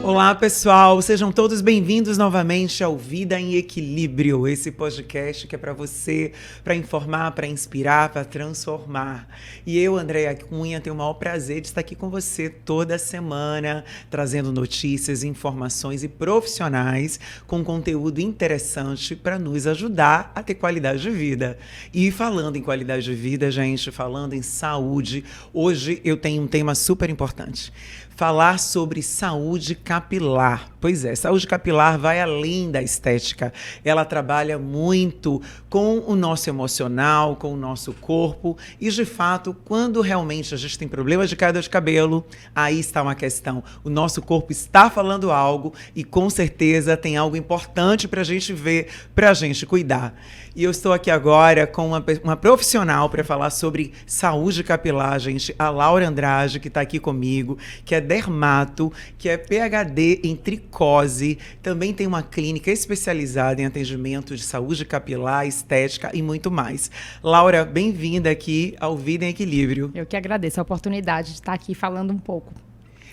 Olá, pessoal, sejam todos bem-vindos novamente ao Vida em Equilíbrio, esse podcast que é para você, para informar, para inspirar, para transformar. E eu, Andréa Cunha, tenho o maior prazer de estar aqui com você toda semana, trazendo notícias, informações e profissionais com conteúdo interessante para nos ajudar a ter qualidade de vida. E falando em qualidade de vida, gente, falando em saúde, hoje eu tenho um tema super importante. Falar sobre saúde capilar. Pois é, saúde capilar vai além da estética. Ela trabalha muito com o nosso emocional, com o nosso corpo. E, de fato, quando realmente a gente tem problemas de queda de cabelo, aí está uma questão. O nosso corpo está falando algo e, com certeza, tem algo importante para a gente ver, para a gente cuidar. E eu estou aqui agora com uma profissional para falar sobre saúde capilar, gente, a Laura Andrade, que está aqui comigo, que é dermato, que é PhD em tricose, também tem uma clínica especializada em atendimento de saúde capilar, estética e muito mais. Laura, bem-vinda aqui ao Vida em Equilíbrio. Eu que agradeço a oportunidade de estar aqui falando um pouco.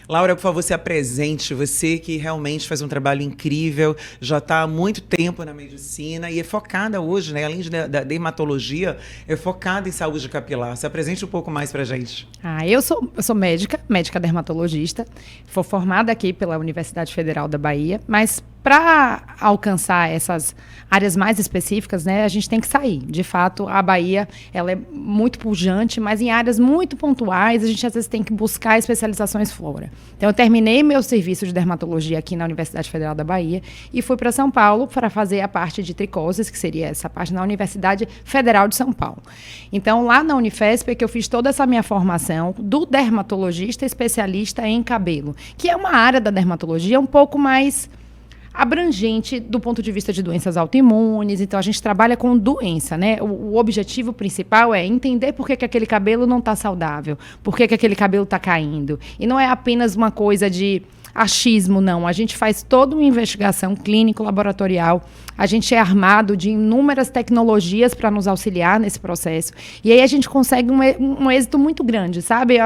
Laura, por favor, se apresente, você que realmente faz um trabalho incrível, já está há muito tempo na medicina e é focada hoje, né, além da dermatologia, é focada em saúde capilar. Se apresente um pouco mais para a gente. Eu sou médica dermatologista, fui formada aqui pela Universidade Federal da Bahia, mas para alcançar essas áreas mais específicas, né, a gente tem que sair. De fato, a Bahia ela é muito pujante, mas em áreas muito pontuais, a gente às vezes tem que buscar especializações fora. Então, eu terminei meu serviço de dermatologia aqui na Universidade Federal da Bahia e fui para São Paulo para fazer a parte de tricoses, que seria essa parte na Universidade Federal de São Paulo. Então, lá na Unifesp é que eu fiz toda essa minha formação do dermatologista especialista em cabelo, que é uma área da dermatologia um pouco mais abrangente do ponto de vista de doenças autoimunes. Então, a gente trabalha com doença, né? O objetivo principal é entender por que aquele cabelo não está saudável, por que aquele cabelo está caindo. E não é apenas uma coisa de achismo, não. A gente faz toda uma investigação clínico-laboratorial. A gente é armado de inúmeras tecnologias para nos auxiliar nesse processo. E aí a gente consegue um êxito muito grande, sabe?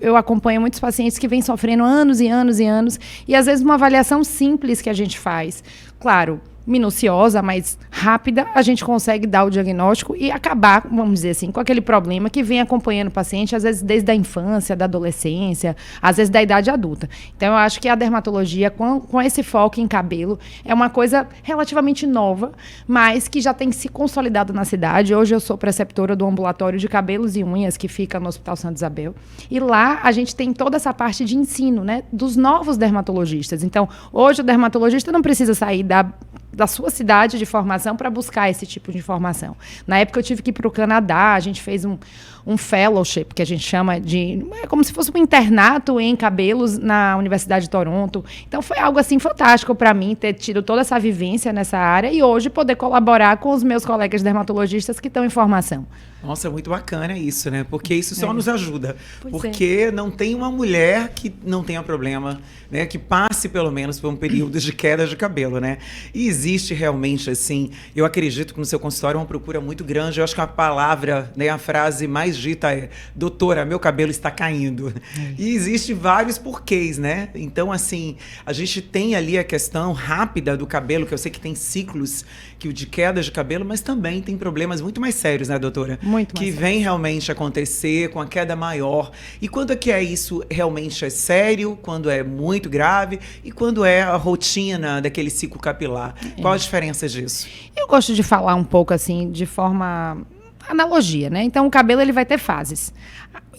Eu acompanho muitos pacientes que vêm sofrendo anos e anos e anos. E, às vezes, uma avaliação simples que a gente faz. Claro, minuciosa, mas rápida, a gente consegue dar o diagnóstico e acabar, vamos dizer assim, com aquele problema que vem acompanhando o paciente, às vezes desde a infância, da adolescência, às vezes da idade adulta. Então, eu acho que a dermatologia, com esse foco em cabelo, é uma coisa relativamente nova, mas que já tem se consolidado na cidade. Hoje eu sou preceptora do ambulatório de cabelos e unhas, que fica no Hospital Santa Isabel. E lá a gente tem toda essa parte de ensino, né, dos novos dermatologistas. Então, hoje o dermatologista não precisa sair da sua cidade de formação para buscar esse tipo de informação. Na época eu tive que ir para o Canadá, a gente fez um fellowship, que a gente chama de... É como se fosse um internato em cabelos na Universidade de Toronto. Então foi algo assim fantástico para mim, ter tido toda essa vivência nessa área e hoje poder colaborar com os meus colegas dermatologistas que estão em formação. Nossa, muito bacana isso, né? Porque isso só nos ajuda. Pois porque não tem uma mulher que não tenha problema, né? Que passe, pelo menos, por um período de queda de cabelo, né? E existe realmente, assim, eu acredito que no seu consultório é uma procura muito grande. Eu acho que a palavra, né, a frase mais dita é: doutora, meu cabelo está caindo. E existe vários porquês, né? Então, assim, a gente tem ali a questão rápida do cabelo, que eu sei que tem ciclos de queda de cabelo, mas também tem problemas muito mais sérios, né, doutora? Muito mais que vem realmente acontecer com a queda maior. E quando é que é isso realmente é sério, quando é muito grave e quando é a rotina daquele ciclo capilar? Qual a diferença disso? Eu gosto de falar um pouco assim, de forma analogia, né? Então, o cabelo ele vai ter fases.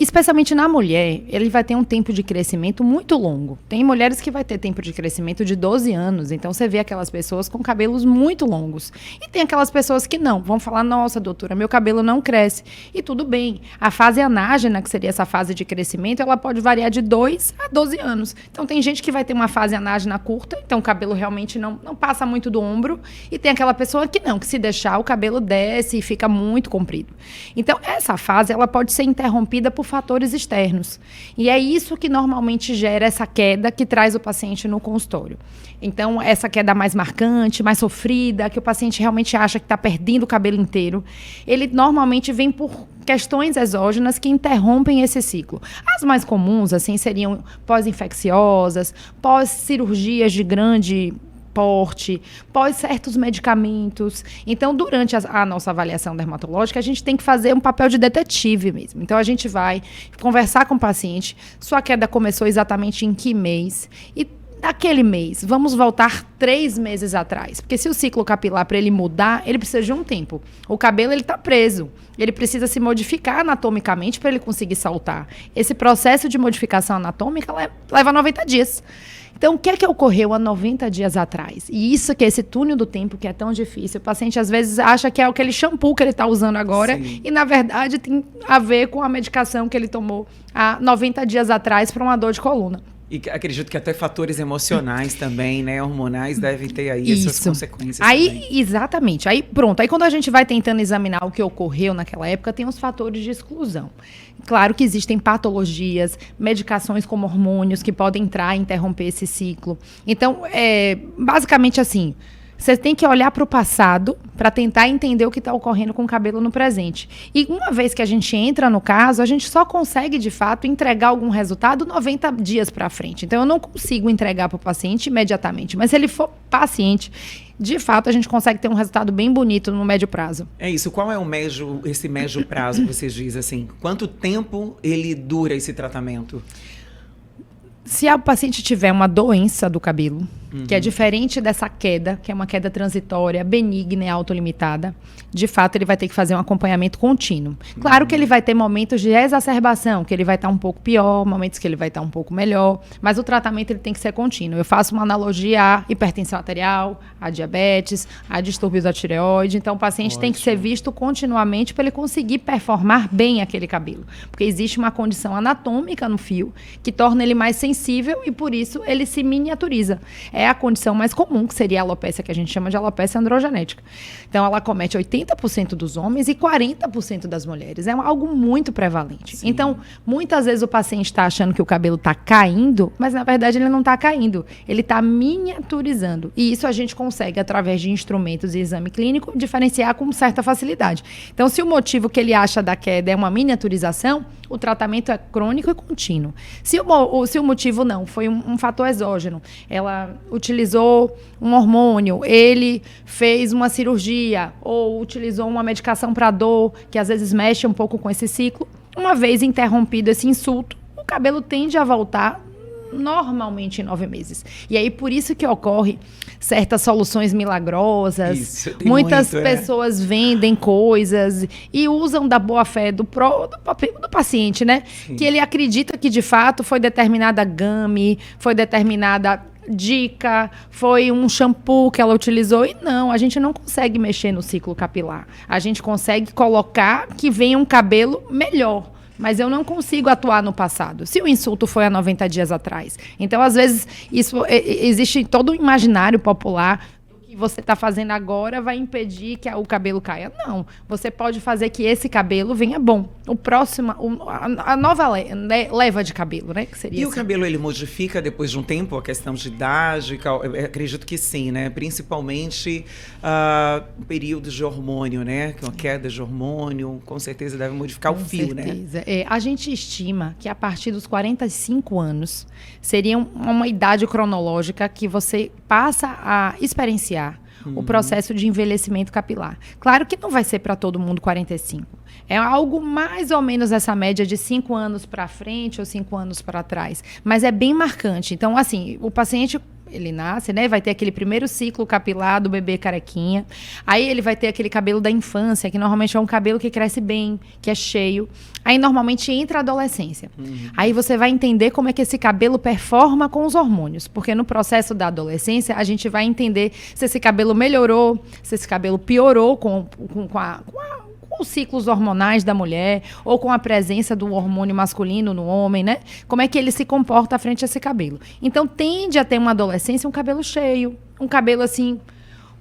Especialmente na mulher, ele vai ter um tempo de crescimento muito longo. Tem mulheres que vai ter tempo de crescimento de 12 anos. Então, você vê aquelas pessoas com cabelos muito longos. E tem aquelas pessoas que não. Vão falar, nossa, doutora, meu cabelo não cresce. E tudo bem. A fase anágena, que seria essa fase de crescimento, ela pode variar de 2 a 12 anos. Então, tem gente que vai ter uma fase anágena curta. Então, o cabelo realmente não passa muito do ombro. E tem aquela pessoa que não, que se deixar, o cabelo desce e fica muito comprido. Então, essa fase, ela pode ser interrompida por por fatores externos. E é isso que normalmente gera essa queda que traz o paciente no consultório. Então, essa queda mais marcante, mais sofrida, que o paciente realmente acha que está perdendo o cabelo inteiro, ele normalmente vem por questões exógenas que interrompem esse ciclo. As mais comuns, assim, seriam pós-infecciosas, pós-cirurgias de grande porte, pós certos medicamentos. Então, durante a nossa avaliação dermatológica, a gente tem que fazer um papel de detetive mesmo. Então, a gente vai conversar com o paciente, sua queda começou exatamente em que mês? E daquele mês, vamos voltar 3 meses atrás. Porque se o ciclo capilar, para ele mudar, ele precisa de um tempo. O cabelo, ele está preso. Ele precisa se modificar anatomicamente para ele conseguir soltar. Esse processo de modificação anatômica leva 90 dias. Então, o que é que ocorreu há 90 dias atrás? E isso que é esse túnel do tempo que é tão difícil. O paciente, às vezes, acha que é aquele shampoo que ele está usando agora. Sim. E, na verdade, tem a ver com a medicação que ele tomou há 90 dias atrás para uma dor de coluna. E acredito que até fatores emocionais também, né? Hormonais devem ter aí essas consequências também. Exatamente. Aí, pronto. Aí, quando a gente vai tentando examinar o que ocorreu naquela época, tem os fatores de exclusão. Claro que existem patologias, medicações como hormônios que podem entrar e interromper esse ciclo. Então, basicamente assim, você tem que olhar para o passado para tentar entender o que está ocorrendo com o cabelo no presente. E uma vez que a gente entra no caso, a gente só consegue, de fato, entregar algum resultado 90 dias para frente. Então, eu não consigo entregar para o paciente imediatamente. Mas se ele for paciente, de fato, a gente consegue ter um resultado bem bonito no médio prazo. É isso. Qual é esse médio prazo que vocês dizem assim? Quanto tempo ele dura esse tratamento? Se a paciente tiver uma doença do cabelo, que é diferente dessa queda, que é uma queda transitória, benigna e autolimitada, de fato ele vai ter que fazer um acompanhamento contínuo. Claro que ele vai ter momentos de exacerbação, que ele vai estar um pouco pior, momentos que ele vai estar um pouco melhor, mas o tratamento ele tem que ser contínuo. Eu faço uma analogia à hipertensão arterial, à diabetes, a distúrbios da tireoide. Então o paciente tem que ser visto continuamente para ele conseguir performar bem aquele cabelo. Porque existe uma condição anatômica no fio que torna ele mais sensível e por isso ele se miniaturiza. É a condição mais comum, que seria a alopécia, que a gente chama de alopécia androgenética. Então, ela comete 80% dos homens e 40% das mulheres. É algo muito prevalente. Sim. Então, muitas vezes o paciente está achando que o cabelo está caindo, mas, na verdade, ele não está caindo. Ele está miniaturizando. E isso a gente consegue, através de instrumentos e exame clínico, diferenciar com certa facilidade. Então, se o motivo que ele acha da queda é uma miniaturização, o tratamento é crônico e contínuo. Se o motivo não, foi um fator exógeno, ela utilizou um hormônio, ele fez uma cirurgia ou utilizou uma medicação para dor, que às vezes mexe um pouco com esse ciclo, uma vez interrompido esse insulto, o cabelo tende a voltar normalmente em 9 meses. E aí, por isso que ocorre certas soluções milagrosas. Isso, muitas pessoas vendem coisas e usam da boa-fé do paciente, né? Sim. Que ele acredita que, de fato, foi determinada gami, foi determinada dica, foi um shampoo que ela utilizou. E não, a gente não consegue mexer no ciclo capilar. A gente consegue colocar que venha um cabelo melhor. Mas eu não consigo atuar no passado, se o insulto foi há 90 dias atrás. Então, às vezes, existe todo um imaginário popular que você está fazendo agora vai impedir que o cabelo caia. Não, você pode fazer que esse cabelo venha bom. A nova leva de cabelo, né? Que seria e assim. O cabelo, ele modifica depois de um tempo, a questão de idade? Eu acredito que sim, né? Principalmente períodos de hormônio, né? Que uma queda de hormônio, com certeza deve modificar o fio, né? Com certeza. A gente estima que a partir dos 45 anos seria uma idade cronológica que você passa a experienciar o processo de envelhecimento capilar. Claro que não vai ser para todo mundo 45. É algo mais ou menos essa média de 5 anos para frente ou 5 anos para trás. Mas é bem marcante. Então, assim, o paciente, ele nasce, né? Vai ter aquele primeiro ciclo capilar do bebê carequinha. Aí ele vai ter aquele cabelo da infância, que normalmente é um cabelo que cresce bem, que é cheio. Aí normalmente entra a adolescência. Aí você vai entender como é que esse cabelo performa com os hormônios. Porque no processo da adolescência, a gente vai entender se esse cabelo melhorou, se esse cabelo piorou com os ciclos hormonais da mulher, ou com a presença do hormônio masculino no homem, né? Como é que ele se comporta frente a esse cabelo. Então, tende a ter uma adolescência um cabelo cheio, um cabelo assim,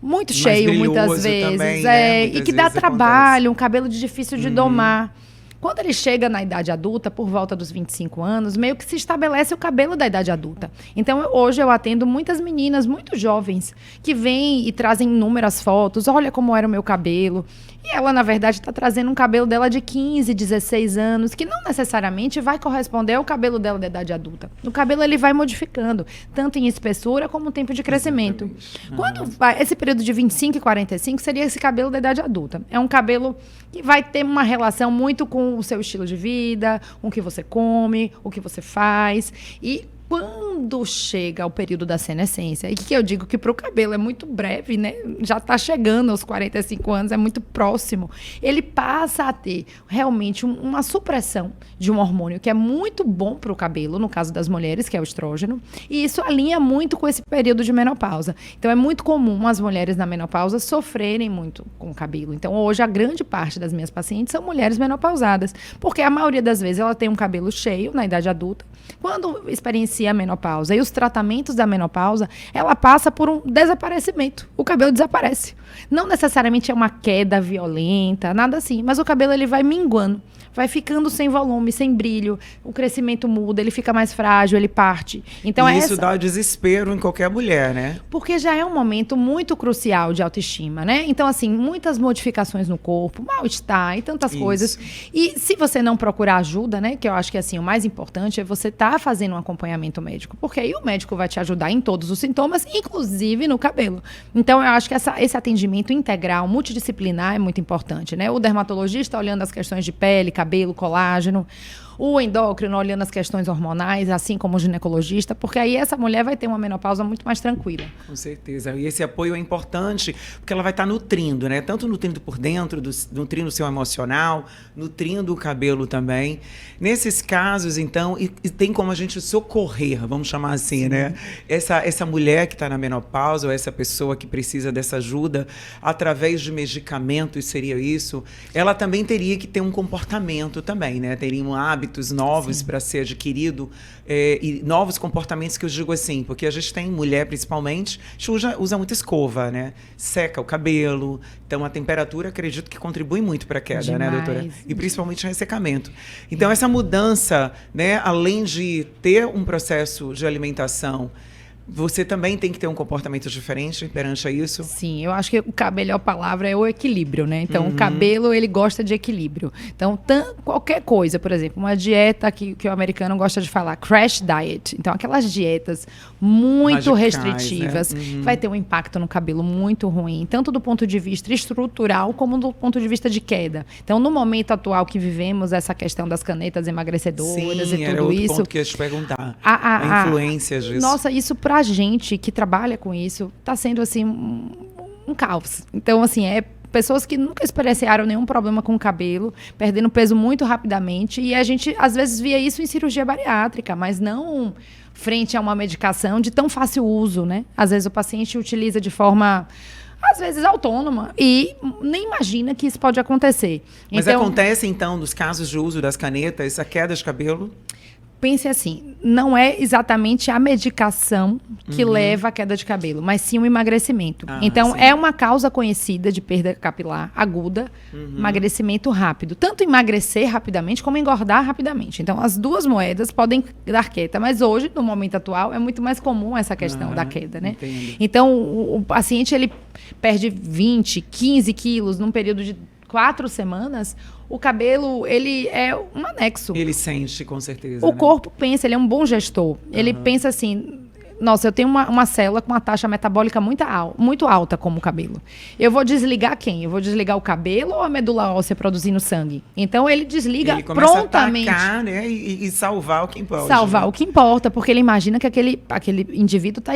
muito cheio muitas vezes. Também, né? E que dá trabalho, um cabelo difícil de domar. Quando ele chega na idade adulta, por volta dos 25 anos, meio que se estabelece o cabelo da idade adulta. Então, hoje eu atendo muitas meninas muito jovens que vêm e trazem inúmeras fotos. Olha como era o meu cabelo. E ela, na verdade, está trazendo um cabelo dela de 15, 16 anos, que não necessariamente vai corresponder ao cabelo dela da idade adulta. O cabelo, ele vai modificando, tanto em espessura como tempo de crescimento. Quando esse período de 25 e 45 seria esse cabelo da idade adulta. É um cabelo que vai ter uma relação muito com o seu estilo de vida, com o que você come, o que você faz. E quando chega ao período da senescência, e que eu digo que para o cabelo é muito breve, né? Já está chegando aos 45 anos, é muito próximo. Ele passa a ter realmente uma supressão de um hormônio que é muito bom para o cabelo, no caso das mulheres, que é o estrógeno, e isso alinha muito com esse período de menopausa. Então, é muito comum as mulheres na menopausa sofrerem muito com o cabelo. Então, hoje, a grande parte das minhas pacientes são mulheres menopausadas, porque a maioria das vezes ela tem um cabelo cheio na idade adulta. Quando experiencia a menopausa e os tratamentos da menopausa, ela passa por um desaparecimento. O cabelo desaparece. Não necessariamente é uma queda violenta, nada assim, mas o cabelo ele vai minguando, vai ficando sem volume, sem brilho, o crescimento muda, ele fica mais frágil, ele parte. Então, e isso dá desespero em qualquer mulher, né? Porque já é um momento muito crucial de autoestima, né? Então, assim, muitas modificações no corpo, mal-estar e tantas coisas. E se você não procurar ajuda, né? Que eu acho que, assim, o mais importante é você estar fazendo um acompanhamento médico. Porque aí o médico vai te ajudar em todos os sintomas, inclusive no cabelo. Então, eu acho que esse atendimento integral, multidisciplinar é muito importante, né? O dermatologista olhando as questões de pele, cabelo, colágeno, o endócrino olhando as questões hormonais, assim como o ginecologista, porque aí essa mulher vai ter uma menopausa muito mais tranquila. Com certeza. E esse apoio é importante, porque ela vai estar nutrindo, né? Tanto nutrindo por dentro, nutrindo o seu emocional, nutrindo o cabelo também. Nesses casos, então, e tem como a gente socorrer, vamos chamar assim, né? Essa mulher que está na menopausa, ou essa pessoa que precisa dessa ajuda, através de medicamentos, seria isso, ela também teria que ter um comportamento também, né? Teriam hábitos novos para ser adquirido, e novos comportamentos, que eu digo assim, porque a gente tem mulher, principalmente, usa muita escova, né? Seca o cabelo, então a temperatura, acredito que contribui muito para a queda, demais, né, doutora? E principalmente o ressecamento. Então, essa mudança, né, além de ter um processo de alimentação, você também tem que ter um comportamento diferente perante a isso? Sim, eu acho que a melhor palavra é o equilíbrio, né? Então, o cabelo, ele gosta de equilíbrio. Então, qualquer coisa, por exemplo, uma dieta que o americano gosta de falar, crash diet. Então, aquelas dietas muito restritivas, né? Vai ter um impacto no cabelo muito ruim, tanto do ponto de vista estrutural, como do ponto de vista de queda. Então, no momento atual que vivemos, essa questão das canetas emagrecedoras e tudo era outro isso... ponto que eu ia te perguntar. A influência disso. Nossa, isso pra gente que trabalha com isso, tá sendo assim um caos. Então, assim, pessoas que nunca experienciaram nenhum problema com o cabelo, perdendo peso muito rapidamente, e a gente às vezes via isso em cirurgia bariátrica, mas não frente a uma medicação de tão fácil uso, né? Às vezes o paciente utiliza de forma, às vezes, autônoma, e nem imagina que isso pode acontecer. Mas então, acontece, então, nos casos de uso das canetas, a queda de cabelo? Pense assim, não é exatamente a medicação que leva à queda de cabelo, mas sim o emagrecimento. Então, é uma causa conhecida de perda capilar aguda, emagrecimento rápido. Tanto emagrecer rapidamente, como engordar rapidamente. Então, as duas moedas podem dar queda, mas hoje, no momento atual, é muito mais comum essa questão da queda, né? Entendo. Então, o paciente, ele perde 20, 15 quilos num período de 4 semanas, o cabelo, ele é um anexo. Ele sente, com certeza. O corpo pensa, ele é um bom gestor. Ele pensa assim, nossa, eu tenho uma célula com uma taxa metabólica muito alta como o cabelo. Eu vou desligar quem? Eu vou desligar o cabelo ou a medula óssea produzindo sangue? Então, ele desliga ele começa prontamente. A atacar, né? E salvar o que importa. Salvar o que importa, porque ele imagina que aquele indivíduo está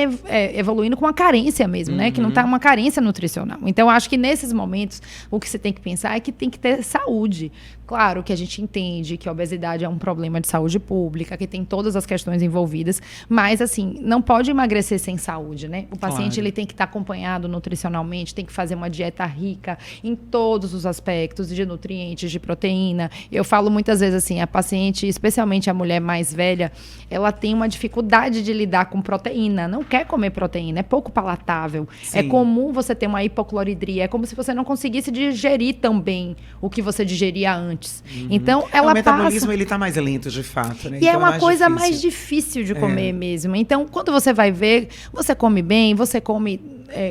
evoluindo com uma carência mesmo, né? Que não está uma carência nutricional. Então, eu acho que nesses momentos, o que você tem que pensar é que tem que ter saúde. Claro que a gente entende que a obesidade é um problema de saúde pública, que tem todas as questões envolvidas, mas, assim, não pode emagrecer sem saúde, né? O paciente, ele tem que estar acompanhado nutricionalmente, tem que fazer uma dieta rica em todos os aspectos, de nutrientes, de proteína. Eu falo muitas vezes assim, a paciente, especialmente a mulher mais velha, ela tem uma dificuldade de lidar com proteína, não quer comer proteína, é pouco palatável. Sim. É comum você ter uma hipocloridria, é como se você não conseguisse digerir tão bem o que você digeria antes. antes. Então, ela o metabolismo, passa... ele tá mais lento, de fato, né? E então é uma mais coisa difícil. mais difícil de comer mesmo. Então, quando você vai ver, você come bem, você come...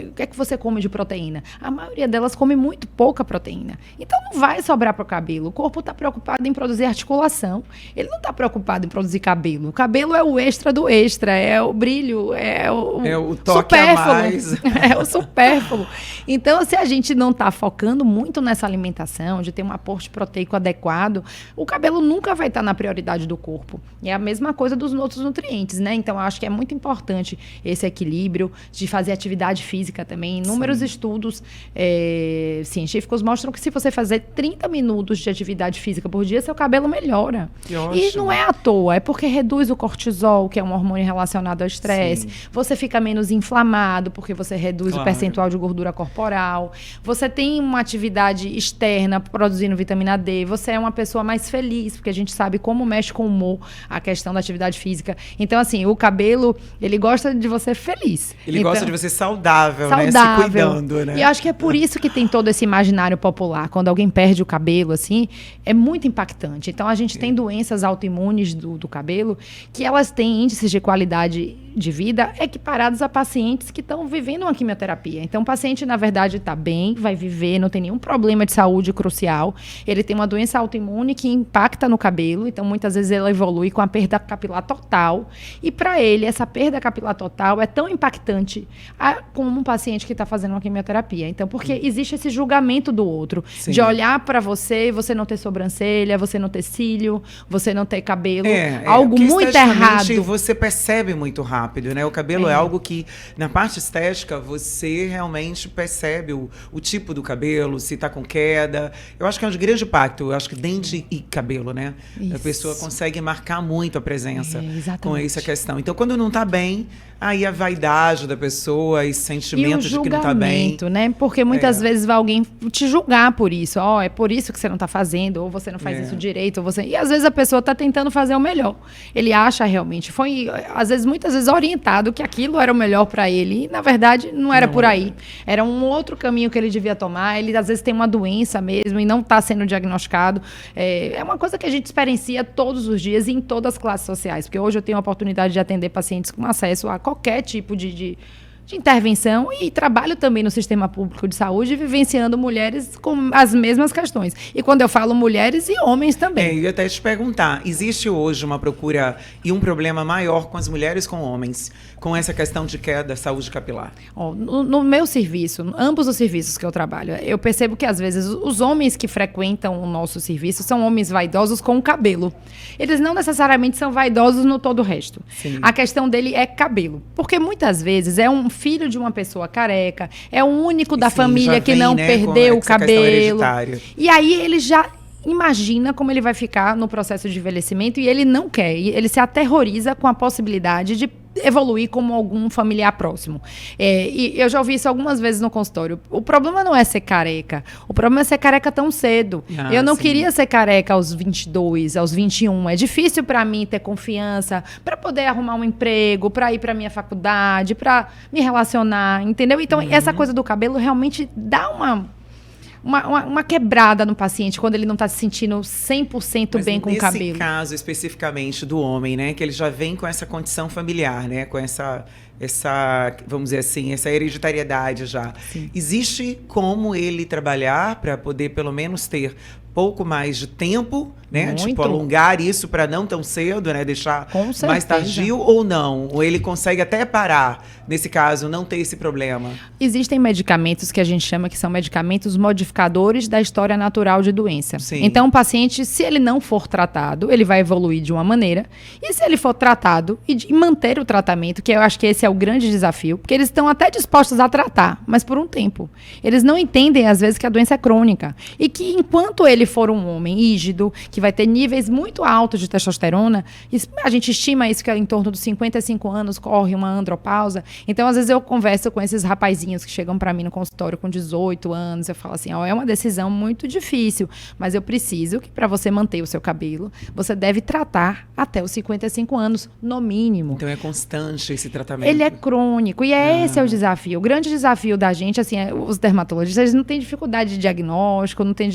o que é que você come de proteína? A maioria delas come muito pouca proteína. Então, não vai sobrar para o cabelo. O corpo está preocupado em produzir articulação. Ele não está preocupado em produzir cabelo. O cabelo é o extra do extra. É o brilho, é o toque a mais. É o supérfluo. Então, se a gente não está focando muito nessa alimentação, de ter um aporte proteico adequado, o cabelo nunca vai estar na prioridade do corpo. E é a mesma coisa dos outros nutrientes, né? Então, eu acho que é muito importante esse equilíbrio de fazer atividade física também. Inúmeros estudos científicos mostram que se você fazer 30 minutos de atividade física por dia, seu cabelo melhora. E não é à toa, é porque reduz o cortisol, que é um hormônio relacionado ao estresse. Você fica menos inflamado, porque você reduz o percentual de gordura corporal. Você tem uma atividade externa produzindo vitamina D. Você é uma pessoa mais feliz, porque a gente sabe como mexe com o humor a questão da atividade física. Então, assim, o cabelo, ele gosta de você feliz. Ele gosta de você saudável, né? Se cuidando, né? E eu acho que é por isso que tem todo esse imaginário popular. Quando alguém perde o cabelo, assim, é muito impactante. Então, a gente tem doenças autoimunes do cabelo que elas têm índices de qualidade de vida equiparados a pacientes que estão vivendo uma quimioterapia. Então, o paciente, na verdade, está bem, vai viver, não tem nenhum problema de saúde crucial. Ele tem uma doença autoimune que impacta no cabelo, então, muitas vezes, ele evolui com a perda capilar total. E, para ele, essa perda capilar total é tão impactante como um paciente que está fazendo uma quimioterapia. Então, porque existe esse julgamento do outro, de olhar para você e você não ter sobrancelha, você não ter cílio, você não ter cabelo, algo muito errado. Você percebe muito rápido, né? O cabelo é algo que, na parte estética, você realmente percebe o tipo do cabelo, se tá com queda. Eu acho que é um grande impacto. Eu acho que dente e cabelo, né? Isso. A pessoa consegue marcar muito a presença com essa Exatamente. questão. Então, quando não tá bem, aí a vaidade da pessoa e sentimento de que não tá bem. Né? Porque muitas vezes vai alguém te julgar por isso. É por isso que você não tá fazendo, ou você não faz isso direito, ou você... E às vezes a pessoa tá tentando fazer o melhor. Ele acha realmente, muitas vezes orientado que aquilo era o melhor para ele. E, na verdade, não era por aí. Era um outro caminho que ele devia tomar. Ele, às vezes, tem uma doença mesmo e não está sendo diagnosticado. É uma coisa que a gente experiencia todos os dias e em todas as classes sociais. Porque hoje eu tenho a oportunidade de atender pacientes com acesso a qualquer tipo de intervenção e trabalho também no sistema público de saúde, vivenciando mulheres com as mesmas questões. E quando eu falo mulheres e homens também. Eu ia até te perguntar, existe hoje uma procura e um problema maior com as mulheres com homens, com essa questão de queda, saúde capilar? No meu serviço, ambos os serviços que eu trabalho, eu percebo que às vezes os homens que frequentam o nosso serviço são homens vaidosos com cabelo. Eles não necessariamente são vaidosos no todo o resto. Sim. A questão dele é cabelo. Porque muitas vezes é um filho de uma pessoa careca, é o único da família que não perdeu o cabelo. E aí ele já imagina como ele vai ficar no processo de envelhecimento e ele não quer. Ele se aterroriza com a possibilidade de evoluir como algum familiar próximo. E eu já ouvi isso algumas vezes no consultório. O problema não é ser careca. O problema é ser careca tão cedo. Eu não queria ser careca aos 22, aos 21. É difícil para mim ter confiança para poder arrumar um emprego, para ir para minha faculdade, para me relacionar, entendeu? Então, essa coisa do cabelo realmente dá uma quebrada no paciente quando ele não está se sentindo 100% bem com o cabelo. Nesse caso, especificamente do homem, né? Que ele já vem com essa condição familiar, né? Com essa, vamos dizer assim, essa hereditariedade já. Sim. Existe como ele trabalhar para poder, pelo menos, ter pouco mais de tempo, né? Muito. Tipo, alongar isso para não tão cedo, né? Deixar mais tardio ou não? Ou ele consegue até parar, nesse caso, não ter esse problema? Existem medicamentos que a gente chama que são medicamentos modificadores da história natural de doença. Sim. Então, o paciente, se ele não for tratado, ele vai evoluir de uma maneira. E se ele for tratado e manter o tratamento, que eu acho que esse é o grande desafio, porque eles estão até dispostos a tratar, mas por um tempo. Eles não entendem, às vezes, que a doença é crônica. E que enquanto ele for um homem rígido, que vai ter níveis muito altos de testosterona, a gente estima isso que em torno dos 55 anos corre uma andropausa. Então, às vezes eu converso com esses rapazinhos que chegam para mim no consultório com 18 anos, eu falo assim, é uma decisão muito difícil, mas eu preciso que para você manter o seu cabelo, você deve tratar até os 55 anos, no mínimo. Então é constante esse tratamento. ele é crônico. E esse é o desafio. O grande desafio da gente, assim, os dermatologistas, eles não têm dificuldade de diagnóstico, não têm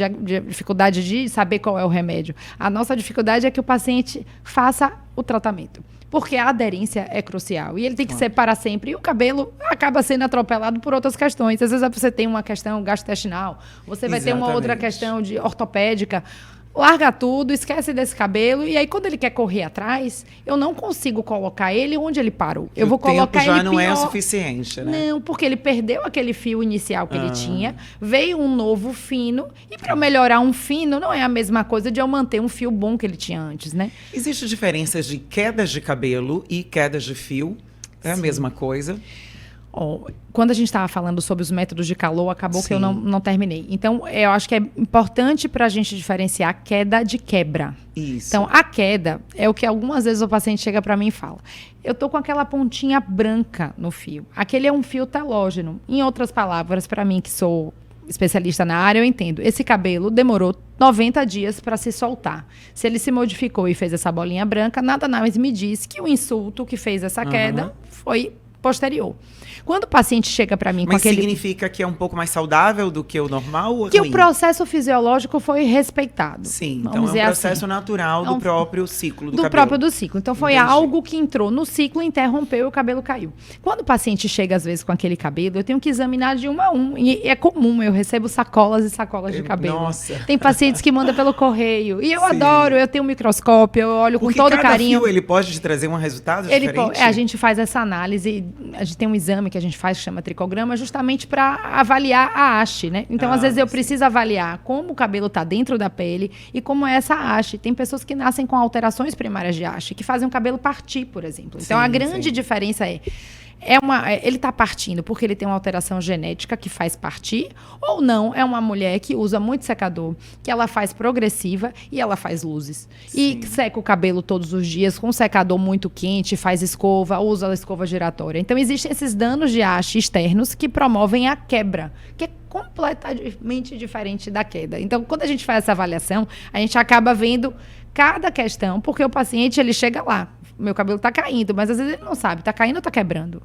dificuldade de saber qual é o remédio. A nossa dificuldade é que o paciente faça o tratamento. Porque a aderência é crucial. E ele tem que ser para sempre. E o cabelo acaba sendo atropelado por outras questões. Às vezes você tem uma questão gastrointestinal, você vai ter uma outra questão de ortopédica. Larga tudo, esquece desse cabelo. E aí, quando ele quer correr atrás, eu não consigo colocar ele onde ele parou. Eu vou colocar ele já não pior. é o suficiente, né? Não, porque ele perdeu aquele fio inicial que ele tinha, veio um novo fino, e para eu melhorar um fino, não é a mesma coisa de eu manter um fio bom que ele tinha antes, né? Existe diferenças de quedas de cabelo e quedas de fio? É a mesma coisa? Quando a gente estava falando sobre os métodos de calor, acabou que eu não terminei. Então, eu acho que é importante para a gente diferenciar queda de quebra. Isso. Então, a queda é o que algumas vezes o paciente chega para mim e fala: eu tô com aquela pontinha branca no fio. Aquele é um fio telógeno. Em outras palavras, para mim que sou especialista na área, eu entendo. Esse cabelo demorou 90 dias para se soltar. Se ele se modificou e fez essa bolinha branca, nada mais me diz que o insulto que fez essa queda foi posterior. Quando o paciente chega para mim com aquele... Mas significa que é um pouco mais saudável do que o normal ou que ruim? O processo fisiológico foi respeitado. Sim, então é um processo natural do próprio ciclo do cabelo. Do próprio do ciclo. Então foi algo que entrou no ciclo, interrompeu e o cabelo caiu. Quando o paciente chega, às vezes, com aquele cabelo, eu tenho que examinar de um a um. E é comum, eu recebo sacolas e sacolas de cabelo. Nossa. Tem pacientes que mandam pelo correio. E eu adoro, eu tenho um microscópio, eu olho com todo carinho. Fio, ele pode te trazer um resultado diferente? A gente faz essa análise, a gente tem um exame que a gente faz que chama tricograma, justamente para avaliar a haste, né? Então, às vezes, eu preciso avaliar como o cabelo está dentro da pele e como é essa haste. Tem pessoas que nascem com alterações primárias de haste, que fazem o cabelo partir, por exemplo. Então, a grande diferença ele está partindo porque ele tem uma alteração genética que faz partir, ou não, é uma mulher que usa muito secador, que ela faz progressiva e ela faz luzes. E seca o cabelo todos os dias com um secador muito quente, faz escova, usa a escova giratória. Então, existem esses danos de haste externos que promovem a quebra, que é completamente diferente da queda. Então, quando a gente faz essa avaliação, a gente acaba vendo cada questão, porque o paciente, ele chega lá, meu cabelo está caindo, mas às vezes ele não sabe, está caindo ou está quebrando.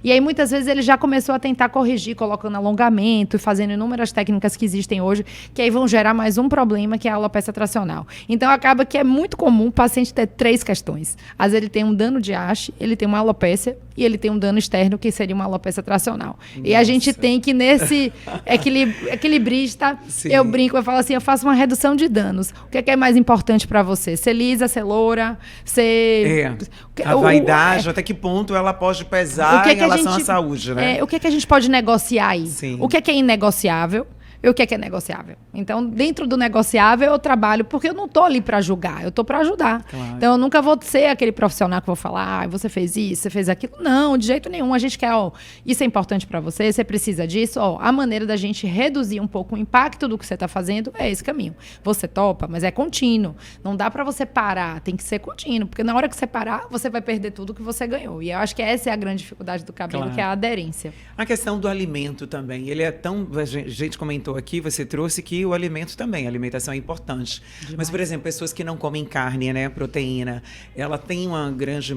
E aí, muitas vezes, ele já começou a tentar corrigir, colocando alongamento e fazendo inúmeras técnicas que existem hoje, que aí vão gerar mais um problema, que é a alopecia tracional. Então, acaba que é muito comum o paciente ter 3 questões. Às vezes, ele tem um dano de haste, ele tem uma alopecia e ele tem um dano externo, que seria uma alopecia tracional. Nossa. E a gente tem que, nesse equilibrista, eu brinco, eu falo assim, eu faço uma redução de danos. O que é mais importante para você? Ser lisa, ser loura, ser... A vaidade, até que ponto ela pode pesar em relação à saúde, né? O que a gente pode negociar aí? Sim. O que é inegociável? E o que é negociável? Então, dentro do negociável, eu trabalho, porque eu não estou ali para julgar, eu estou para ajudar. Claro. Então, eu nunca vou ser aquele profissional que vou falar, você fez isso, você fez aquilo. Não, de jeito nenhum. A gente quer, isso é importante para você, você precisa disso. A maneira da gente reduzir um pouco o impacto do que você está fazendo é esse caminho. Você topa, mas é contínuo. Não dá para você parar, tem que ser contínuo, porque na hora que você parar, você vai perder tudo que você ganhou. E eu acho que essa é a grande dificuldade do cabelo, que é a aderência. A questão do alimento também, ele é tão... A gente comentou aqui, você trouxe que o alimento também, a alimentação é importante. Demais. Mas, por exemplo, pessoas que não comem carne, né, proteína, ela tem uma grande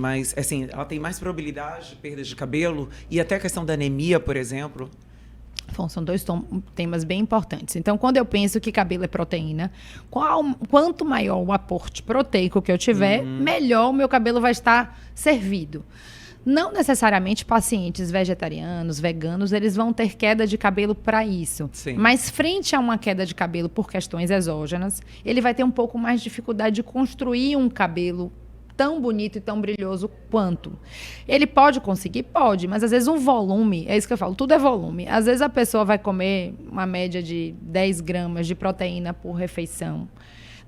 ela tem mais probabilidade de perda de cabelo e até a questão da anemia, por exemplo. Bom, são 2 temas bem importantes. Então, quando eu penso que cabelo é proteína, quanto maior o aporte proteico que eu tiver, melhor o meu cabelo vai estar servido. Não necessariamente pacientes vegetarianos, veganos, eles vão ter queda de cabelo para isso. Sim. Mas frente a uma queda de cabelo por questões exógenas, ele vai ter um pouco mais de dificuldade de construir um cabelo tão bonito e tão brilhoso quanto. Ele pode conseguir? Pode, mas às vezes um volume, é isso que eu falo, tudo é volume. Às vezes a pessoa vai comer uma média de 10 gramas de proteína por refeição.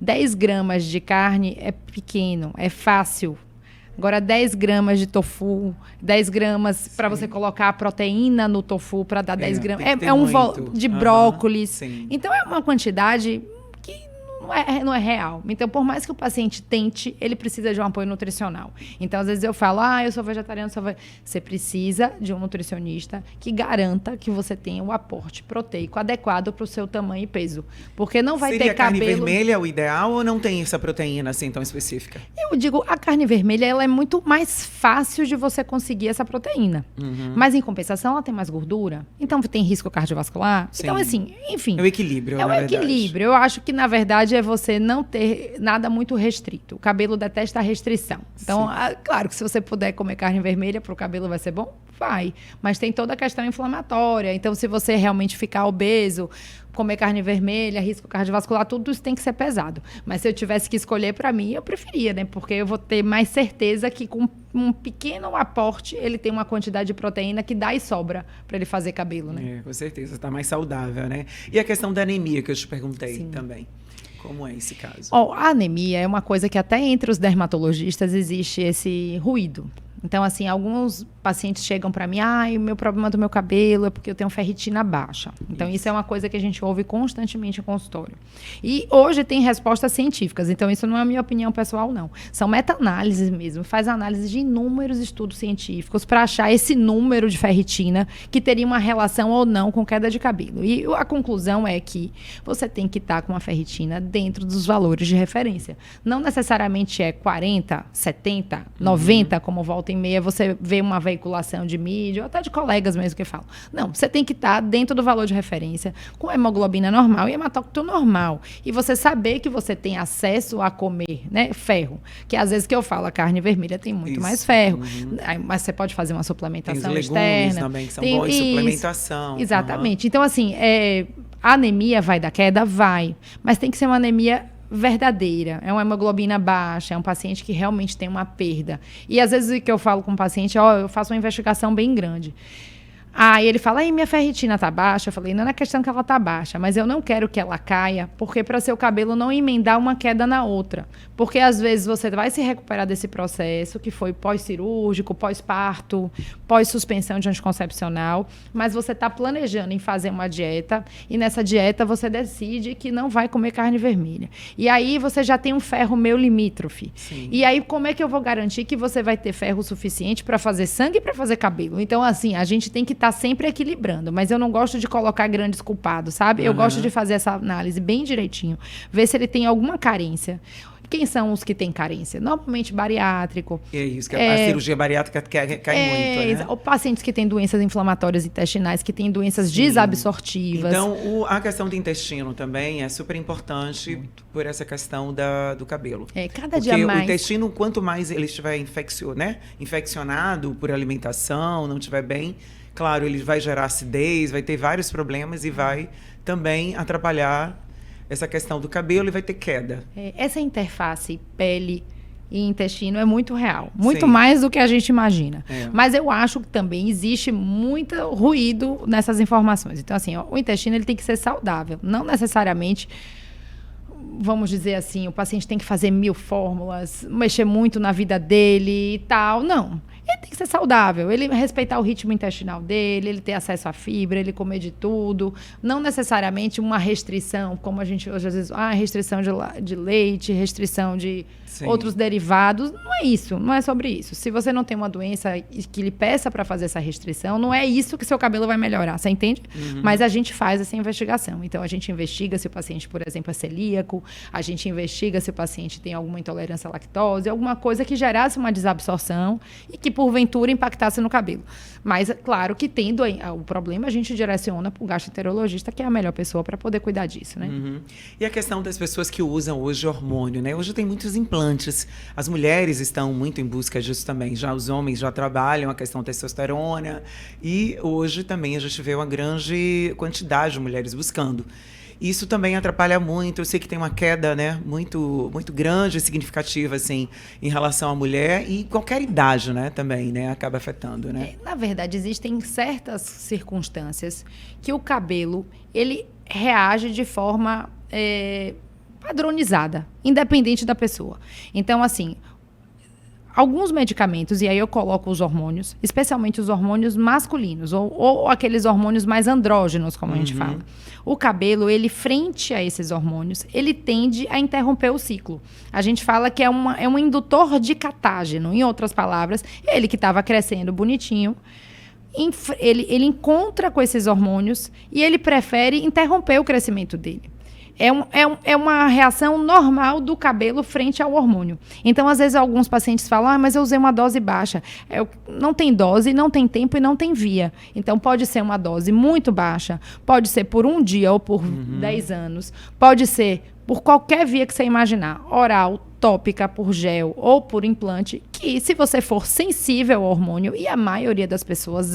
10 gramas de carne é pequeno, é fácil. Agora, 10 gramas de tofu, 10 gramas para você colocar a proteína no tofu para dar 10 gramas. É um volume de brócolis. Sim. Então, é uma quantidade que não é real. Então, por mais que o paciente tente, ele precisa de um apoio nutricional. Então, às vezes eu falo, eu sou vegetariano, você precisa de um nutricionista que garanta que você tenha o aporte proteico adequado para o seu tamanho e peso. Porque não vai ter cabelo... Seria carne vermelha o ideal ou não tem essa proteína assim tão específica? Eu digo, a carne vermelha ela é muito mais fácil de você conseguir essa proteína. Mas, em compensação, ela tem mais gordura. Então, tem risco cardiovascular. Sim. Então, assim, enfim... É o equilíbrio, É o equilíbrio. Eu acho que, na verdade, é você não ter nada muito restrito. O cabelo detesta a restrição. Então, claro que se você puder comer carne vermelha, para o cabelo vai ser bom? Vai. Mas tem toda a questão inflamatória. Então, se você realmente ficar obeso, comer carne vermelha, risco cardiovascular, tudo isso tem que ser pesado. Mas se eu tivesse que escolher, para mim, eu preferia, né? Porque eu vou ter mais certeza que com um pequeno aporte, ele tem uma quantidade de proteína que dá e sobra para ele fazer cabelo, né? Com certeza. Está mais saudável, né? E a questão da anemia que eu te perguntei Sim. também. Como é esse caso? A anemia é uma coisa que até entre os dermatologistas existe esse ruído. Então, assim, alguns pacientes chegam para mim, o meu problema do meu cabelo é porque eu tenho ferritina baixa. Então, isso é uma coisa que a gente ouve constantemente em consultório. E hoje tem respostas científicas, então isso não é a minha opinião pessoal, não. São meta-análises mesmo, faz análise de inúmeros estudos científicos para achar esse número de ferritina que teria uma relação ou não com queda de cabelo. E a conclusão é que você tem que estar com uma ferritina dentro dos valores de referência. Não necessariamente é 40, 70, 90, como volta em meia, você vê uma veiculação de mídia, ou até de colegas mesmo que falam. Não, você tem que estar dentro do valor de referência, com hemoglobina normal e hematócrito normal. E você saber que você tem acesso a comer, né, ferro. Que às vezes que eu falo, a carne vermelha tem muito mais ferro. Mas você pode fazer uma suplementação tem os externa. legumes também, que são bons em suplementação. Exatamente. Então, assim, a anemia vai dar queda? Vai. Mas tem que ser uma anemia verdadeira, é uma hemoglobina baixa, é um paciente que realmente tem uma perda. E às vezes o que eu falo com o paciente, eu faço uma investigação bem grande. Aí ele fala, minha ferritina tá baixa. Eu falei, não é questão que ela tá baixa, mas eu não quero que ela caia, porque para seu cabelo não emendar uma queda na outra. Porque às vezes você vai se recuperar desse processo, que foi pós-cirúrgico, pós-parto, pós-suspensão de anticoncepcional, mas você tá planejando em fazer uma dieta, e nessa dieta você decide que não vai comer carne vermelha. E aí você já tem um ferro meio limítrofe. Sim. E aí como é que eu vou garantir que você vai ter ferro suficiente para fazer sangue e para fazer cabelo? Então, assim, a gente tem que estar sempre equilibrando, mas eu não gosto de colocar grandes culpados, sabe? Eu gosto de fazer essa análise bem direitinho, ver se ele tem alguma carência. Quem são os que têm carência? Normalmente bariátrico. É isso, que a cirurgia bariátrica cai muito, né? Ou pacientes que têm doenças inflamatórias intestinais, que têm doenças desabsortivas. Então, a questão do intestino também é super importante por essa questão do cabelo. Cada dia mais. Porque o intestino, quanto mais ele estiver infeccionado por alimentação, não estiver bem, claro, ele vai gerar acidez, vai ter vários problemas e vai também atrapalhar essa questão do cabelo e vai ter queda. Essa interface pele e intestino é muito real. Muito Sim. mais do que a gente imagina. Mas eu acho que também existe muito ruído nessas informações. Então, assim, o intestino ele tem que ser saudável. Não necessariamente, vamos dizer assim, o paciente tem que fazer 1000 fórmulas, mexer muito na vida dele e tal. Não. Ele tem que ser saudável, ele respeitar o ritmo intestinal dele, ele ter acesso à fibra, ele comer de tudo. Não necessariamente uma restrição, como a gente hoje às vezes... restrição de leite, restrição de outros derivados. Não é isso, não é sobre isso. Se você não tem uma doença que lhe peça para fazer essa restrição, não é isso que seu cabelo vai melhorar, você entende? Mas a gente faz essa investigação. Então, a gente investiga se o paciente, por exemplo, é celíaco, a gente investiga se o paciente tem alguma intolerância à lactose, alguma coisa que gerasse uma desabsorção e que, porventura, impactasse no cabelo. Mas, claro que tendo o problema, a gente direciona para o gastroenterologista, que é a melhor pessoa para poder cuidar disso, né? E a questão das pessoas que usam hoje hormônio, né? Hoje tem muitos implantes. As mulheres estão muito em busca disso também. Já os homens já trabalham a questão testosterona. E hoje também a gente vê uma grande quantidade de mulheres buscando. Isso também atrapalha muito. Eu sei que tem uma queda, né, muito, muito grande e significativa, assim, em relação à mulher. E qualquer idade, né, também, né, acaba afetando, né? Na verdade, existem certas circunstâncias que o cabelo, ele reage de forma padronizada, independente da pessoa. Então, assim, alguns medicamentos, e aí eu coloco os hormônios, especialmente os hormônios masculinos, ou aqueles hormônios mais andrógenos, como a gente fala. O cabelo, ele, frente a esses hormônios, ele tende a interromper o ciclo. A gente fala que é um indutor de catágeno, em outras palavras, ele que estava crescendo bonitinho, ele encontra com esses hormônios e ele prefere interromper o crescimento dele. É uma reação normal do cabelo frente ao hormônio. Então, às vezes, alguns pacientes falam, mas eu usei uma dose baixa. Não tem dose, não tem tempo e não tem via. Então, pode ser uma dose muito baixa, pode ser por um dia ou por 10 anos, pode ser por qualquer via que você imaginar, oral, tópica, por gel ou por implante, que se você for sensível ao hormônio, e a maioria das pessoas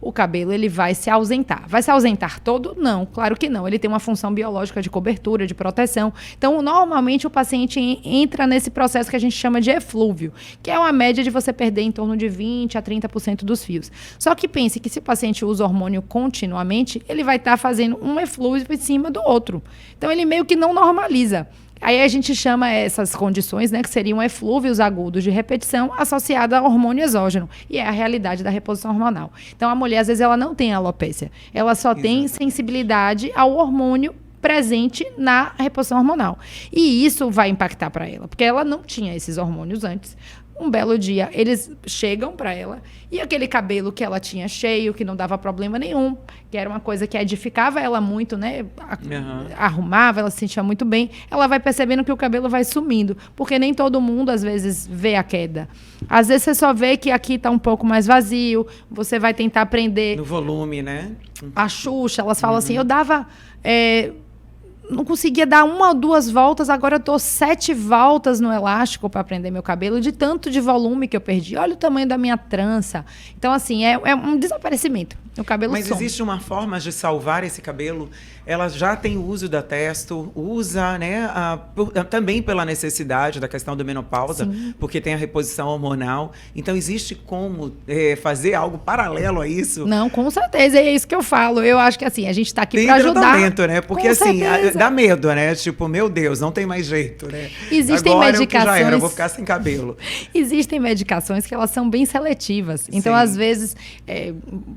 o cabelo ele vai se ausentar. Vai se ausentar todo? Não, claro que não. Ele tem uma função biológica de cobertura, de proteção. Então, normalmente, o paciente entra nesse processo que a gente chama de eflúvio, que é uma média de você perder em torno de 20% a 30% dos fios. Só que pense que se o paciente usa hormônio continuamente, ele vai estar fazendo um eflúvio em cima do outro. Então, ele meio que não normaliza. Aí a gente chama essas condições, né, que seriam eflúvios agudos de repetição associada a hormônio exógeno. E é a realidade da reposição hormonal. Então, a mulher, às vezes, ela não tem alopécia. Ela só tem sensibilidade ao hormônio presente na reposição hormonal. E isso vai impactar para ela, porque ela não tinha esses hormônios antes. Um belo dia, eles chegam para ela e aquele cabelo que ela tinha cheio, que não dava problema nenhum, que era uma coisa que edificava ela muito, né? Arrumava, ela se sentia muito bem. Ela vai percebendo que o cabelo vai sumindo, porque nem todo mundo, às vezes, vê a queda. Às vezes, você só vê que aqui está um pouco mais vazio, você vai tentar prender... No volume, né? A Xuxa, elas falam assim, eu dava... não conseguia dar 1 ou 2 voltas, agora eu dou 7 voltas no elástico para prender meu cabelo, de tanto de volume que eu perdi. Olha o tamanho da minha trança. Então, assim, é um desaparecimento. O cabelo Mas some. existe uma forma de salvar esse cabelo? Ela já tem o uso da testo, usa, né, também pela necessidade da questão da menopausa, porque tem a reposição hormonal. Então, existe como fazer algo paralelo a isso? Não, com certeza, é isso que eu falo. Eu acho que, assim, a gente está aqui para ajudar. Tem tratamento, né? Porque, com assim, certeza. dá medo, né? Tipo, meu Deus, não tem mais jeito, né? Existem agora medicações... já era, eu vou ficar sem cabelo. Existem medicações que elas são bem seletivas. Então, às vezes,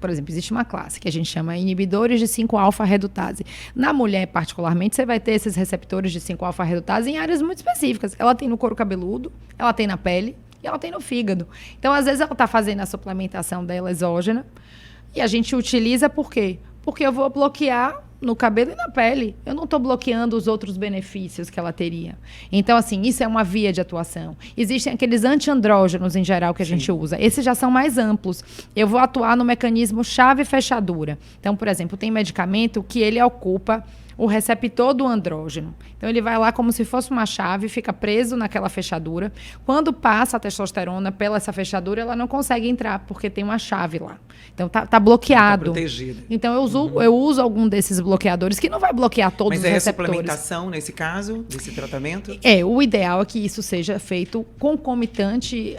por exemplo, existe uma classe que a gente chama inibidores de 5-alfa-redutase. Na mulher, particularmente, você vai ter esses receptores de 5-alfa-redutase em áreas muito específicas. Ela tem no couro cabeludo, ela tem na pele e ela tem no fígado. Então, às vezes, ela está fazendo a suplementação dela exógena e a gente utiliza por quê? Porque eu vou bloquear no cabelo e na pele. Eu não estou bloqueando os outros benefícios que ela teria. Então, assim, isso é uma via de atuação. Existem aqueles antiandrógenos, em geral, que a gente usa. Esses já são mais amplos. Eu vou atuar no mecanismo chave-fechadura. Então, por exemplo, tem medicamento que ele ocupa o receptor do andrógeno. Então, ele vai lá como se fosse uma chave, fica preso naquela fechadura. Quando passa a testosterona pela essa fechadura, ela não consegue entrar, porque tem uma chave lá. Então, tá bloqueado. Tá protegida. Então, eu uso algum desses bloqueadores, que não vai bloquear todos os receptores. Mas é a suplementação, nesse caso, desse tratamento? O ideal é que isso seja feito concomitante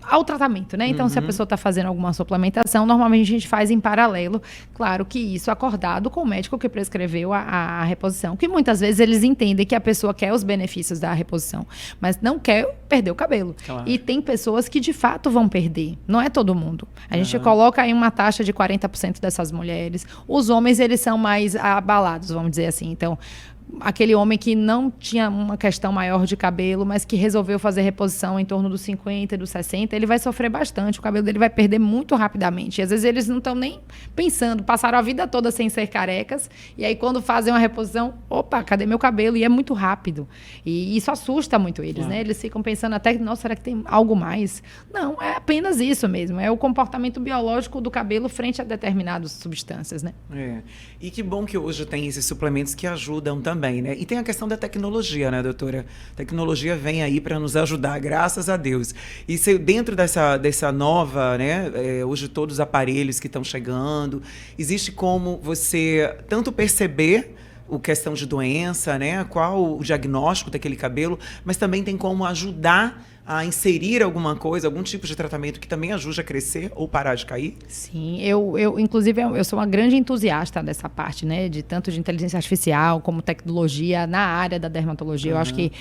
ao tratamento, né? Então, se a pessoa está fazendo alguma suplementação, normalmente a gente faz em paralelo. Claro que isso acordado com o médico que prescreveu a reposição. Que muitas vezes eles entendem que a pessoa quer os benefícios da reposição, mas não quer perder o cabelo. Claro. E tem pessoas que, de fato, vão perder. Não é todo mundo. A gente coloca aí uma taxa de 40% dessas mulheres. Os homens, eles são mais abalados, vamos dizer assim. Então, aquele homem que não tinha uma questão maior de cabelo, mas que resolveu fazer reposição em torno dos 50, dos 60, ele vai sofrer bastante. O cabelo dele vai perder muito rapidamente. E às vezes eles não estão nem pensando, passaram a vida toda sem ser carecas, e aí quando fazem uma reposição, opa, cadê meu cabelo? E é muito rápido. E isso assusta muito eles, né? Eles ficam pensando até, nossa, será que tem algo mais? Não, é apenas isso mesmo. É o comportamento biológico do cabelo frente a determinadas substâncias, né? E que bom que hoje tem esses suplementos que ajudam também, né? E tem a questão da tecnologia, né, doutora? A tecnologia vem aí para nos ajudar, graças a Deus. E dentro dessa nova, né, hoje todos os aparelhos que estão chegando, existe como você tanto perceber a questão de doença, né, qual o diagnóstico daquele cabelo, mas também tem como ajudar a inserir alguma coisa, algum tipo de tratamento que também ajude a crescer ou parar de cair? Sim, inclusive, eu sou uma grande entusiasta dessa parte, né? De tanto de inteligência artificial como tecnologia na área da dermatologia. Eu acho que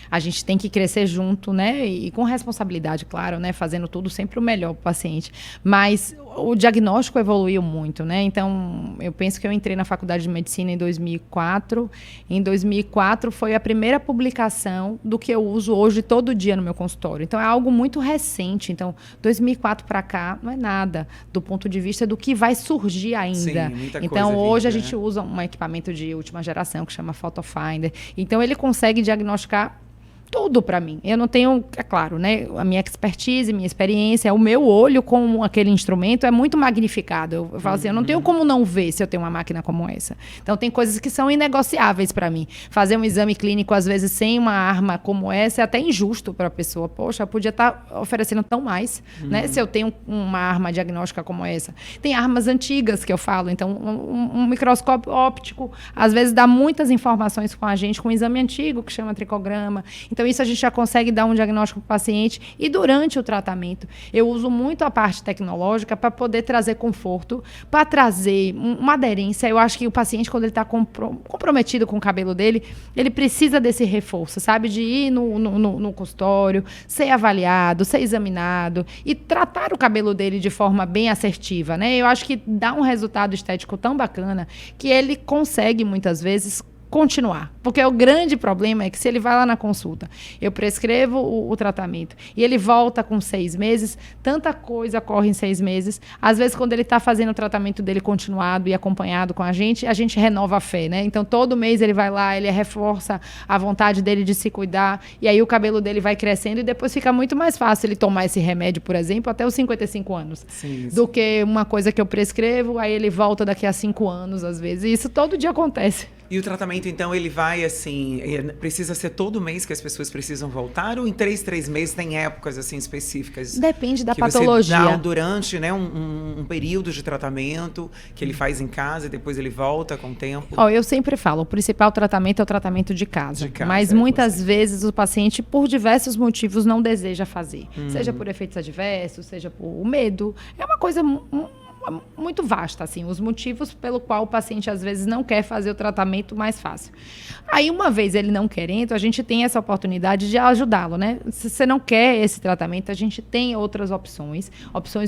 a gente tem que crescer junto, né? E com responsabilidade, claro, né? Fazendo tudo sempre o melhor para o paciente. Mas o diagnóstico evoluiu muito, né? Então, eu penso que eu entrei na faculdade de medicina em 2004. Em 2004 foi a primeira publicação do que eu uso hoje todo dia no meu consultório. Então, é algo muito recente. Então, 2004 para cá não é nada do ponto de vista do que vai surgir ainda. Sim, muita então, coisa hoje vinda, a gente usa um equipamento de última geração que chama PhotoFinder. Então, ele consegue diagnosticar tudo para mim. Eu não tenho, é claro, né? A minha expertise, minha experiência, o meu olho com aquele instrumento é muito magnificado. Eu falo assim, eu não tenho como não ver se eu tenho uma máquina como essa. Então, tem coisas que são inegociáveis para mim. Fazer um exame clínico, às vezes, sem uma arma como essa, é até injusto para a pessoa. Poxa, eu podia estar oferecendo tão mais, né? Se eu tenho uma arma diagnóstica como essa. Tem armas antigas que eu falo. Então, um microscópio óptico, às vezes, dá muitas informações com a gente, com um exame antigo, que chama tricograma. Então, isso a gente já consegue dar um diagnóstico para o paciente. E durante o tratamento, eu uso muito a parte tecnológica para poder trazer conforto, para trazer uma aderência. Eu acho que o paciente, quando ele está comprometido com o cabelo dele, ele precisa desse reforço, sabe? De ir no consultório, ser avaliado, ser examinado e tratar o cabelo dele de forma bem assertiva, né? Eu acho que dá um resultado estético tão bacana que ele consegue, muitas vezes, continuar. Porque o grande problema é que se ele vai lá na consulta, eu prescrevo o tratamento e ele volta com 6 meses, tanta coisa ocorre em 6 meses. Às vezes, quando ele está fazendo o tratamento dele continuado e acompanhado com a gente renova a fé, né? Então, todo mês ele vai lá, ele reforça a vontade dele de se cuidar e aí o cabelo dele vai crescendo e depois fica muito mais fácil ele tomar esse remédio, por exemplo, até os 55 anos. Sim. Do que uma coisa que eu prescrevo, aí ele volta daqui a 5 anos, às vezes. E isso todo dia acontece. E o tratamento, então, ele vai assim, precisa ser todo mês que as pessoas precisam voltar ou em 3 meses tem épocas assim específicas? Depende da que patologia. Você dá durante, né, um período de tratamento que ele faz em casa e depois ele volta com o tempo? Eu sempre falo, o principal tratamento é o tratamento de casa. Mas muitas vezes o paciente, por diversos motivos, não deseja fazer. Seja por efeitos adversos, seja por medo. É uma coisa muito vasta, assim, os motivos pelo qual o paciente às vezes não quer fazer o tratamento mais fácil. Aí, uma vez ele não querendo, a gente tem essa oportunidade de ajudá-lo, né? Se você não quer esse tratamento, a gente tem outras opções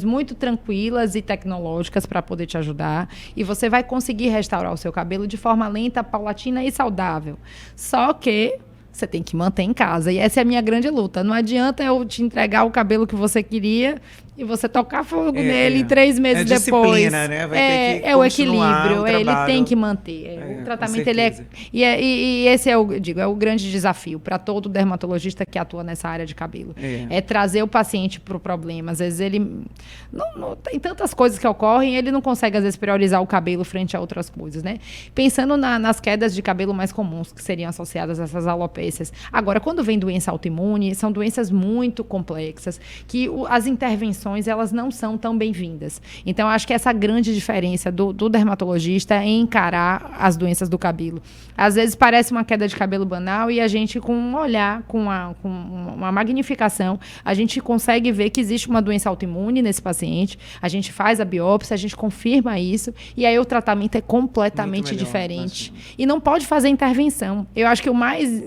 muito tranquilas e tecnológicas para poder te ajudar, e você vai conseguir restaurar o seu cabelo de forma lenta, paulatina e saudável. Só que você tem que manter em casa. E essa é a minha grande luta. Não adianta eu te entregar o cabelo que você queria e você tocar fogo nele 3 meses depois. Né? Vai ter que é o equilíbrio. Ele tem que manter. O tratamento ele é. E esse é o grande desafio para todo dermatologista que atua nessa área de cabelo. É trazer o paciente para o problema. Às vezes ele não tem tantas coisas que ocorrem, ele não consegue, às vezes, priorizar o cabelo frente a outras coisas, né? Pensando nas quedas de cabelo mais comuns que seriam associadas a essas alopécias. Agora, quando vem doença autoimune, são doenças muito complexas, que as intervenções elas não são tão bem-vindas. Então, acho que essa grande diferença do dermatologista é encarar as doenças do cabelo. Às vezes parece uma queda de cabelo banal e a gente, com um olhar, com uma magnificação, a gente consegue ver que existe uma doença autoimune nesse paciente, a gente faz a biópsia, a gente confirma isso e aí o tratamento é completamente diferente. E não pode fazer intervenção. Eu acho que o mais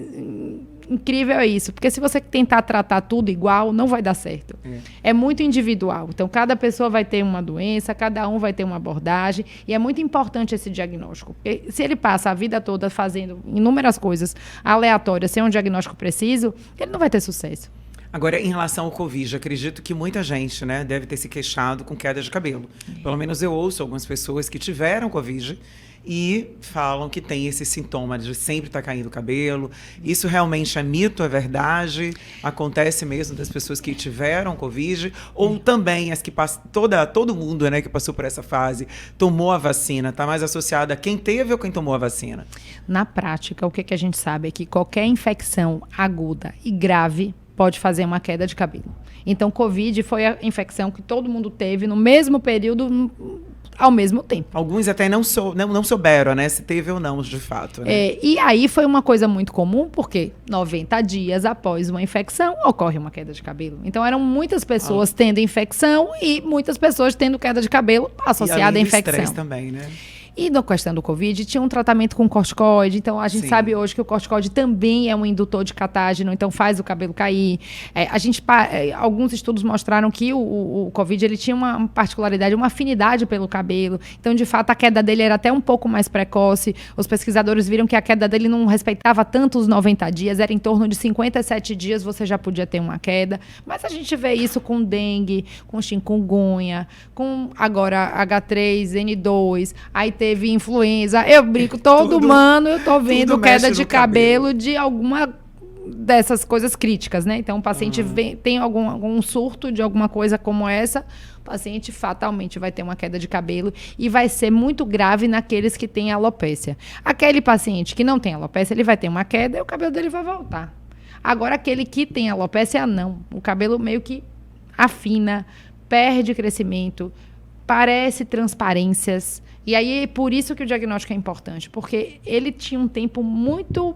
incrível é isso, porque se você tentar tratar tudo igual, não vai dar certo. É muito individual. Então, cada pessoa vai ter uma doença, cada um vai ter uma abordagem, e é muito importante esse diagnóstico. Porque se ele passa a vida toda fazendo inúmeras coisas aleatórias, sem um diagnóstico preciso, ele não vai ter sucesso. Agora, em relação ao Covid, acredito que muita gente, né, deve ter se queixado com queda de cabelo. Pelo menos eu ouço algumas pessoas que tiveram Covid e falam que tem esse sintoma de sempre estar caindo o cabelo. Isso realmente é mito, é verdade? Acontece mesmo das pessoas que tiveram Covid? Ou também as que todo mundo, né, que passou por essa fase tomou a vacina? Está mais associada a quem teve ou quem tomou a vacina? Na prática, o que a gente sabe é que qualquer infecção aguda e grave pode fazer uma queda de cabelo. Então, Covid foi a infecção que todo mundo teve no mesmo período ao mesmo tempo. Alguns até não souberam, né? Se teve ou não, de fato. Né? E aí foi uma coisa muito comum, porque 90 dias após uma infecção, ocorre uma queda de cabelo. Então, eram muitas pessoas tendo infecção e muitas pessoas tendo queda de cabelo associada à infecção. E também, né? E na questão do Covid, tinha um tratamento com corticoide. Então, a gente sabe hoje que o corticoide também é um indutor de catágeno, então faz o cabelo cair. Alguns estudos mostraram que o Covid ele tinha uma particularidade, uma afinidade pelo cabelo. Então, de fato, a queda dele era até um pouco mais precoce. Os pesquisadores viram que a queda dele não respeitava tanto os 90 dias, era em torno de 57 dias você já podia ter uma queda. Mas a gente vê isso com dengue, com chikungunya, com agora H3N2, aí teve influenza, eu brinco, todo ano eu tô vendo queda de cabelo de alguma dessas coisas críticas, né? Então, o paciente tem algum surto de alguma coisa como essa, o paciente fatalmente vai ter uma queda de cabelo e vai ser muito grave naqueles que têm alopécia. Aquele paciente que não tem alopécia, ele vai ter uma queda e o cabelo dele vai voltar. Agora, aquele que tem alopécia, não. O cabelo meio que afina, perde crescimento, parece transparências. E aí, por isso que o diagnóstico é importante, porque ele tinha um tempo muito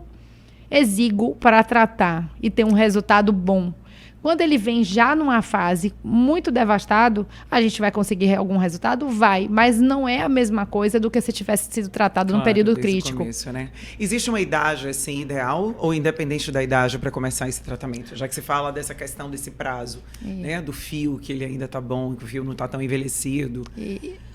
exíguo para tratar e ter um resultado bom. Quando ele vem já numa fase muito devastado, a gente vai conseguir algum resultado? Vai, mas não é a mesma coisa do que se tivesse sido tratado num período crítico. Começo, né? Existe uma idade assim ideal ou independente da idade para começar esse tratamento? Já que você fala dessa questão desse prazo, né, do fio que ele ainda tá bom, que o fio não tá tão envelhecido.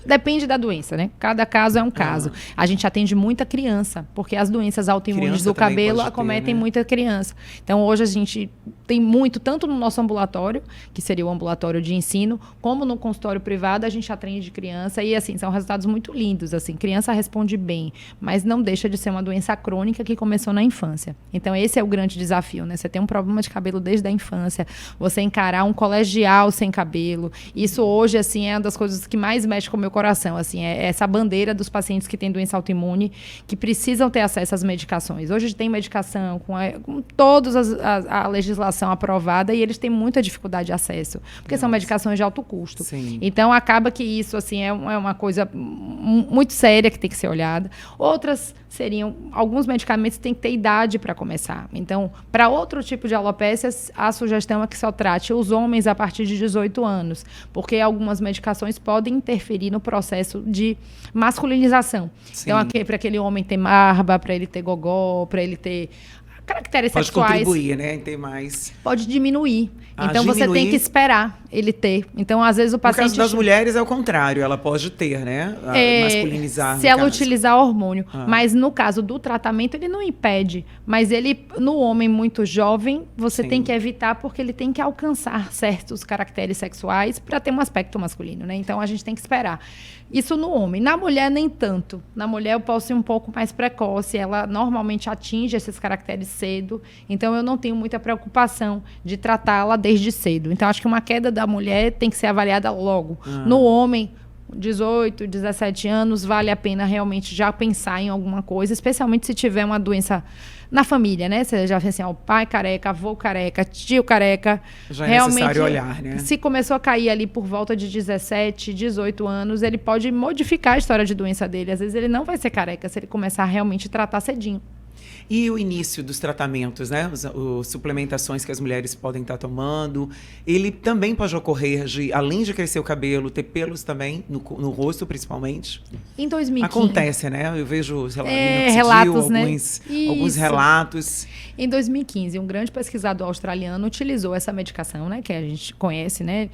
Depende da doença, né? Cada caso é um caso. A gente atende muita criança, porque as doenças autoimunes do cabelo acometem muita criança. Então, hoje a gente tem muito, tanto no nosso ambulatório, que seria o ambulatório de ensino, como no consultório privado, a gente atende criança e, assim, são resultados muito lindos, assim, criança responde bem, mas não deixa de ser uma doença crônica que começou na infância. Então, esse é o grande desafio, né? Você tem um problema de cabelo desde a infância, você encarar um colegial sem cabelo, isso hoje, assim, é uma das coisas que mais mexe com o meu coração, assim, é essa bandeira dos pacientes que têm doença autoimune, que precisam ter acesso às medicações. Hoje tem medicação com toda a legislação aprovada e eles têm muita dificuldade de acesso, porque são medicações de alto custo. Sim. Então, acaba que isso, assim, é uma coisa muito séria que tem que ser olhada. Outras seriam, alguns medicamentos têm que ter idade para começar. Então, para outro tipo de alopécias, a sugestão é que só trate os homens a partir de 18 anos, porque algumas medicações podem interferir no processo de masculinização. Sim. Então, para aquele homem ter barba, para ele ter gogó, para ele ter caracteres sexuais. Pode contribuir, né? Tem mais. Pode diminuir. Então, você tem que esperar ele ter. Então, às vezes, o paciente... No caso das mulheres, é o contrário. Ela pode ter, né? Masculinizar, se ela utilizar hormônio. Mas, no caso do tratamento, ele não impede. Mas, no homem muito jovem, você tem que evitar, porque ele tem que alcançar certos caracteres sexuais para ter um aspecto masculino, né? Então, a gente tem que esperar. Isso no homem. Na mulher, nem tanto. Na mulher, eu posso ir um pouco mais precoce. Ela normalmente atinge esses caracteres cedo. Então, eu não tenho muita preocupação de tratá-la desde cedo. Então, acho que uma queda da mulher tem que ser avaliada logo. No homem, 18, 17 anos, vale a pena realmente já pensar em alguma coisa, especialmente se tiver uma doença na família, né? Você já fez assim, o pai careca, avô careca, tio careca. Já é necessário olhar, né? Se começou a cair ali por volta de 17, 18 anos, ele pode modificar a história de doença dele. Às vezes ele não vai ser careca se ele começar a realmente tratar cedinho. E o início dos tratamentos, né? As suplementações que as mulheres podem estar tomando, ele também pode ocorrer além de crescer o cabelo, ter pelos também, no rosto principalmente? Em 2015. Acontece, né? Eu vejo, sei lá, relatos, alguns relatos. Em 2015, um grande pesquisador australiano utilizou essa medicação, né? Que a gente conhece, né?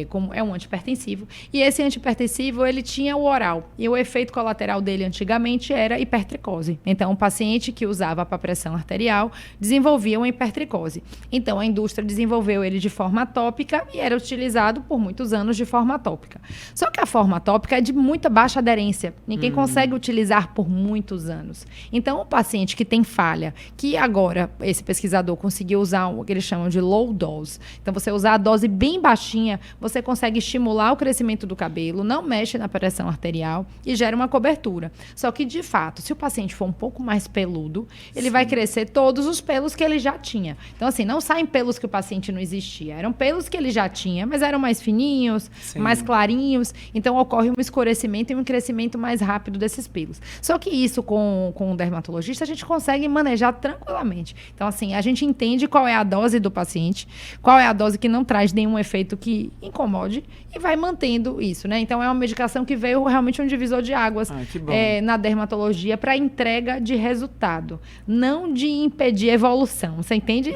Como é um antihipertensivo. E esse antihipertensivo, ele tinha o oral. E o efeito colateral dele antigamente era hipertricose. Então, o paciente que usava para pressão arterial desenvolvia uma hipertricose. Então, a indústria desenvolveu ele de forma tópica e era utilizado por muitos anos de forma tópica. Só que a forma tópica é de muita baixa aderência. Ninguém consegue utilizar por muitos anos. Então, o paciente que tem falha, que agora esse pesquisador conseguiu usar o que eles chamam de low dose. Então, você usar a dose bem baixinha, você consegue estimular o crescimento do cabelo, não mexe na pressão arterial e gera uma cobertura. Só que, de fato, se o paciente for um pouco mais peludo, cabeludo, ele vai crescer todos os pelos que ele já tinha. Então, assim, não saem pelos que o paciente não existia. Eram pelos que ele já tinha, mas eram mais fininhos, mais clarinhos. Então, ocorre um escurecimento e um crescimento mais rápido desses pelos. Só que isso, com o dermatologista, a gente consegue manejar tranquilamente. Então, assim, a gente entende qual é a dose do paciente, qual é a dose que não traz nenhum efeito que incomode e vai mantendo isso, né? Então, é uma medicação que veio realmente um divisor de águas na dermatologia para entrega de resultado, não de impedir a evolução. Você entende?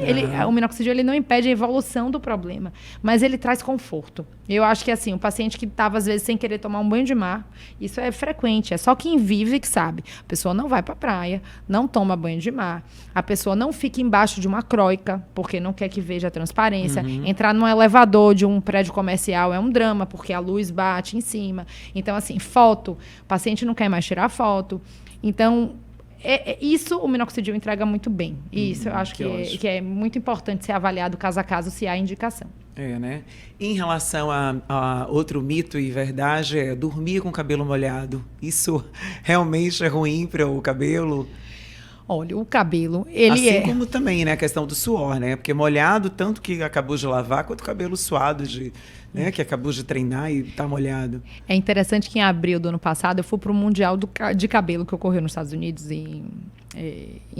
O minoxidil ele não impede a evolução do problema, mas ele traz conforto. Eu acho que assim, o paciente que estava às vezes sem querer tomar um banho de mar, isso é frequente, é só quem vive que sabe. A pessoa não vai para a praia, não toma banho de mar, a pessoa não fica embaixo de uma croica, porque não quer que veja a transparência. Entrar num elevador de um prédio comercial é um drama, porque a luz bate em cima. Então, assim, foto, o paciente não quer mais tirar foto. Então, isso o minoxidil entrega muito bem. E isso eu acho que é muito importante ser avaliado caso a caso se há indicação. Né? Em relação a outro mito e verdade, é dormir com o cabelo molhado. Isso realmente é ruim para o cabelo? Olha, o cabelo, ele assim como também, né, a questão do suor, né? Porque molhado, tanto que acabou de lavar, quanto o cabelo suado, né, que acabou de treinar e tá molhado. É interessante que em abril do ano passado eu fui para o Mundial de Cabelo que ocorreu nos Estados Unidos, em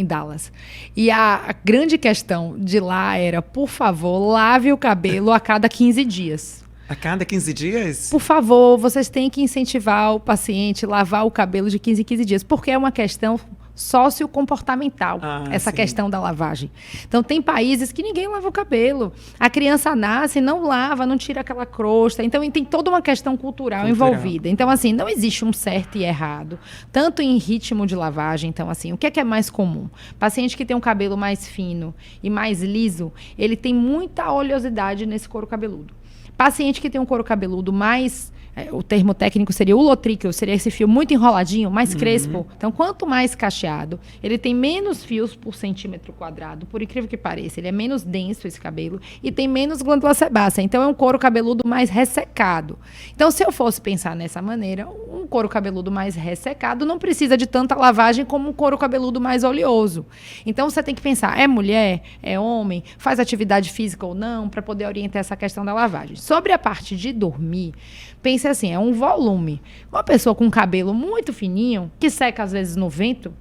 Dallas. E a grande questão de lá era, por favor, lave o cabelo a cada 15 dias. A cada 15 dias? Por favor, vocês têm que incentivar o paciente a lavar o cabelo de 15 em 15 dias, porque é uma questão sociocomportamental, essa questão da lavagem. Então, tem países que ninguém lava o cabelo. A criança nasce, não lava, não tira aquela crosta. Então, tem toda uma questão cultural envolvida. Então, assim, não existe um certo e errado, tanto em ritmo de lavagem. Então, assim, o que é mais comum? Paciente que tem um cabelo mais fino e mais liso, ele tem muita oleosidade nesse couro cabeludo. Paciente que tem um couro cabeludo mais... o termo técnico seria ulotríqueo, seria esse fio muito enroladinho, mais crespo. Então, quanto mais cacheado, ele tem menos fios por centímetro quadrado, por incrível que pareça. Ele é menos denso, esse cabelo, e tem menos glândula sebácea. Então, é um couro cabeludo mais ressecado. Então, se eu fosse pensar nessa maneira, um couro cabeludo mais ressecado não precisa de tanta lavagem como um couro cabeludo mais oleoso. Então, você tem que pensar, é mulher, é homem, faz atividade física ou não, para poder orientar essa questão da lavagem. Sobre a parte de dormir, pense assim, é um volume. Uma pessoa com cabelo muito fininho, que seca às vezes no vento,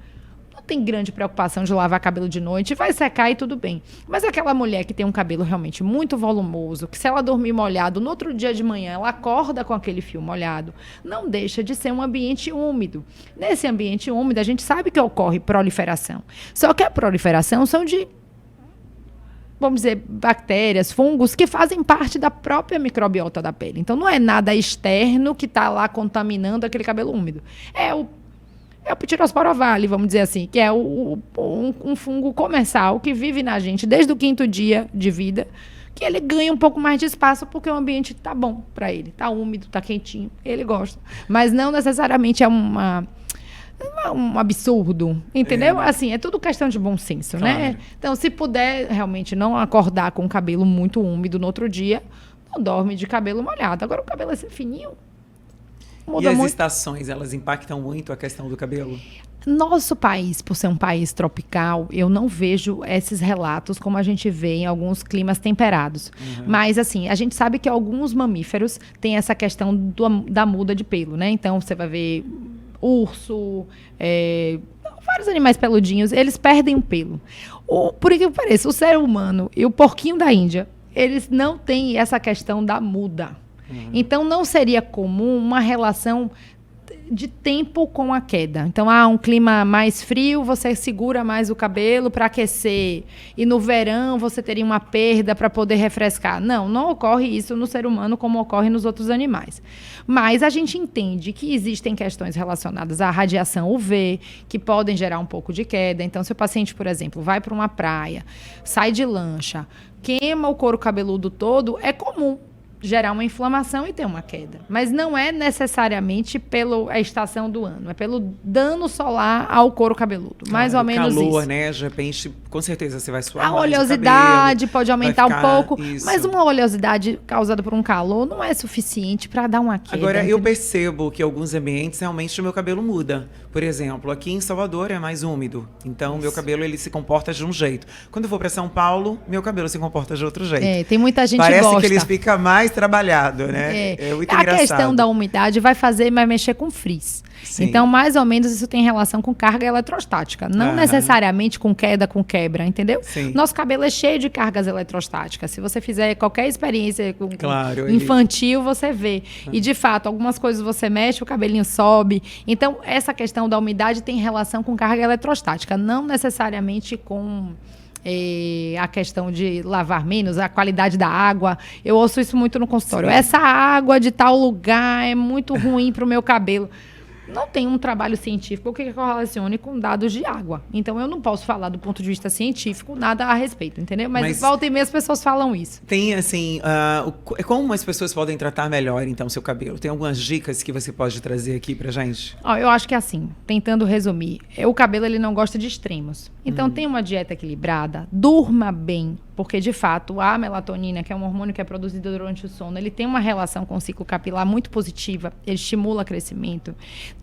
não tem grande preocupação de lavar cabelo de noite, vai secar e tudo bem. Mas aquela mulher que tem um cabelo realmente muito volumoso, que se ela dormir molhado, no outro dia de manhã ela acorda com aquele fio molhado, não deixa de ser um ambiente úmido. Nesse ambiente úmido, a gente sabe que ocorre proliferação. Só que a proliferação são de, vamos dizer, bactérias, fungos, que fazem parte da própria microbiota da pele. Então, não é nada externo que está lá contaminando aquele cabelo úmido. É o Pterospora ovale, vamos dizer assim, que é um fungo comensal que vive na gente desde o 5º dia de vida, que ele ganha um pouco mais de espaço porque o ambiente está bom para ele. Está úmido, está quentinho, ele gosta. Mas não necessariamente é um absurdo, entendeu? Assim, é tudo questão de bom senso, né? Então, se puder realmente não acordar com o cabelo muito úmido no outro dia, não dorme de cabelo molhado. Agora, o cabelo é fininho, muda muito. E as muito. Estações, elas impactam muito a questão do cabelo? Nosso país, por ser um país tropical, eu não vejo esses relatos como a gente vê em alguns climas temperados. Mas, assim, a gente sabe que alguns mamíferos têm essa questão da muda de pelo, né? Então, você vai ver urso, vários animais peludinhos, eles perdem o pelo. Por que pareça, o ser humano e o porquinho da Índia, eles não têm essa questão da muda. Então, não seria comum uma relação de tempo com a queda. Então, um clima mais frio, você segura mais o cabelo para aquecer. E no verão, você teria uma perda para poder refrescar. Não ocorre isso no ser humano como ocorre nos outros animais. Mas a gente entende que existem questões relacionadas à radiação UV, que podem gerar um pouco de queda. Então, se o paciente, por exemplo, vai para uma praia, sai de lancha, queima o couro cabeludo todo, é comum gerar uma inflamação e ter uma queda. Mas não é necessariamente pela estação do ano, é pelo dano solar ao couro cabeludo. Mais ou menos isso. Calor, né? De repente, com certeza você vai suar A mais oleosidade cabelo, pode aumentar um pouco, isso. mas uma oleosidade causada por um calor não é suficiente para dar uma queda. Agora, eu percebo que em alguns ambientes, realmente, o meu cabelo muda. Por exemplo, aqui em Salvador é mais úmido. Então, o meu cabelo ele se comporta de um jeito. Quando eu vou para São Paulo, meu cabelo se comporta de outro jeito. Tem muita gente que Parece gosta. que ele fica mais trabalhado, né? É muito engraçado. A questão da umidade vai mexer com frizz. Sim. Então, mais ou menos, isso tem relação com carga eletrostática. Não necessariamente com queda, com quebra, entendeu? Sim. Nosso cabelo é cheio de cargas eletrostáticas. Se você fizer qualquer experiência Claro, infantil, você vê. E, de fato, algumas coisas você mexe, o cabelinho sobe. Então, essa questão da umidade tem relação com carga eletrostática. Não necessariamente com... a questão de lavar menos, a qualidade da água. Eu ouço isso muito no consultório. Sim. Essa água de tal lugar é muito ruim para o meu cabelo. Não tem um trabalho científico que correlacione com dados de água. Então, eu não posso falar do ponto de vista científico nada a respeito, entendeu? Mas volta e meia as pessoas falam isso. Tem, assim, como as pessoas podem tratar melhor, então, seu cabelo? Tem algumas dicas que você pode trazer aqui pra gente? Eu acho que, assim, tentando resumir, o cabelo ele não gosta de extremos. Então, tem uma dieta equilibrada, durma bem, porque, de fato, a melatonina, que é um hormônio que é produzido durante o sono, ele tem uma relação com o ciclo capilar muito positiva, ele estimula o crescimento.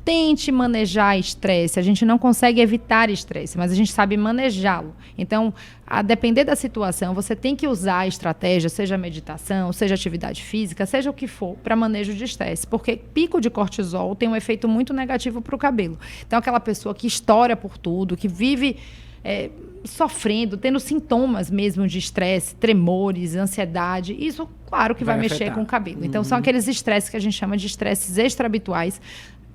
Tente manejar estresse. A gente não consegue evitar estresse, mas a gente sabe manejá-lo. Então, a depender da situação, você tem que usar a estratégia, seja meditação, seja atividade física, seja o que for, para manejo de estresse. Porque pico de cortisol tem um efeito muito negativo para o cabelo. Então, aquela pessoa que estoura por tudo, que vive... sofrendo, tendo sintomas mesmo de estresse, tremores, ansiedade, isso, claro que vai mexer com o cabelo. Então, são aqueles estresses que a gente chama de estresses extrahabituais,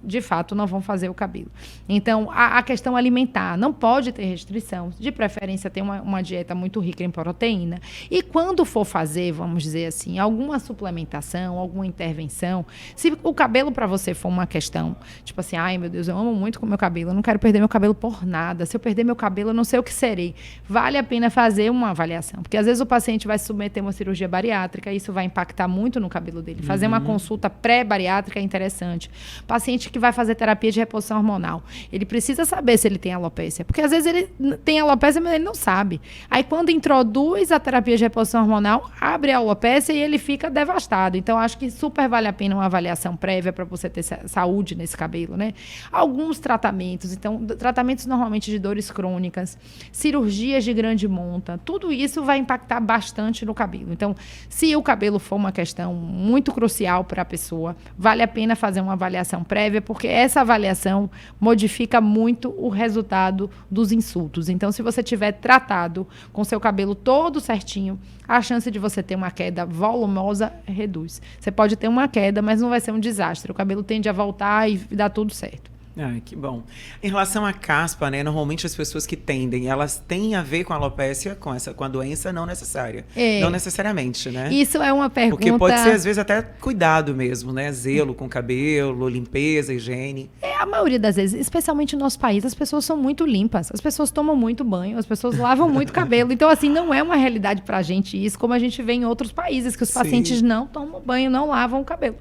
de fato, não vão fazer o cabelo. Então, a questão alimentar, não pode ter restrição, de preferência ter uma dieta muito rica em proteína. E quando for fazer, vamos dizer assim, alguma suplementação, alguma intervenção, se o cabelo para você for uma questão, tipo assim, ai meu Deus, eu amo muito com o meu cabelo, eu não quero perder meu cabelo por nada, se eu perder meu cabelo, eu não sei o que serei. Vale a pena fazer uma avaliação, porque às vezes o paciente vai se submeter a uma cirurgia bariátrica, isso vai impactar muito no cabelo dele. Fazer uma consulta pré-bariátrica é interessante. Paciente que vai fazer terapia de reposição hormonal. Ele precisa saber se ele tem alopécia, porque às vezes ele tem alopécia, mas ele não sabe. Aí quando introduz a terapia de reposição hormonal, abre a alopécia e ele fica devastado. Então acho que super vale a pena uma avaliação prévia para você ter saúde nesse cabelo, né? Alguns tratamentos, então tratamentos normalmente de dores crônicas, cirurgias de grande monta, tudo isso vai impactar bastante no cabelo. Então, se o cabelo for uma questão muito crucial para a pessoa, vale a pena fazer uma avaliação prévia, porque essa avaliação modifica muito o resultado dos insultos. Então, se você tiver tratado com seu cabelo todo certinho, a chance de você ter uma queda volumosa reduz. Você pode ter uma queda, mas não vai ser um desastre. O cabelo tende a voltar e dá tudo certo. Ai, que bom. Em relação à caspa, né? Normalmente as pessoas que tendem, elas têm a ver com a alopécia, com a doença não necessária. Não necessariamente, né? Isso é uma pergunta... Porque pode ser, às vezes, até cuidado mesmo, né? Zelo com o cabelo, limpeza, higiene. A maioria das vezes, especialmente no nosso país, as pessoas são muito limpas. As pessoas tomam muito banho, as pessoas lavam muito cabelo. Então, assim, não é uma realidade pra gente isso, como a gente vê em outros países, que os pacientes não tomam banho, não lavam o cabelo.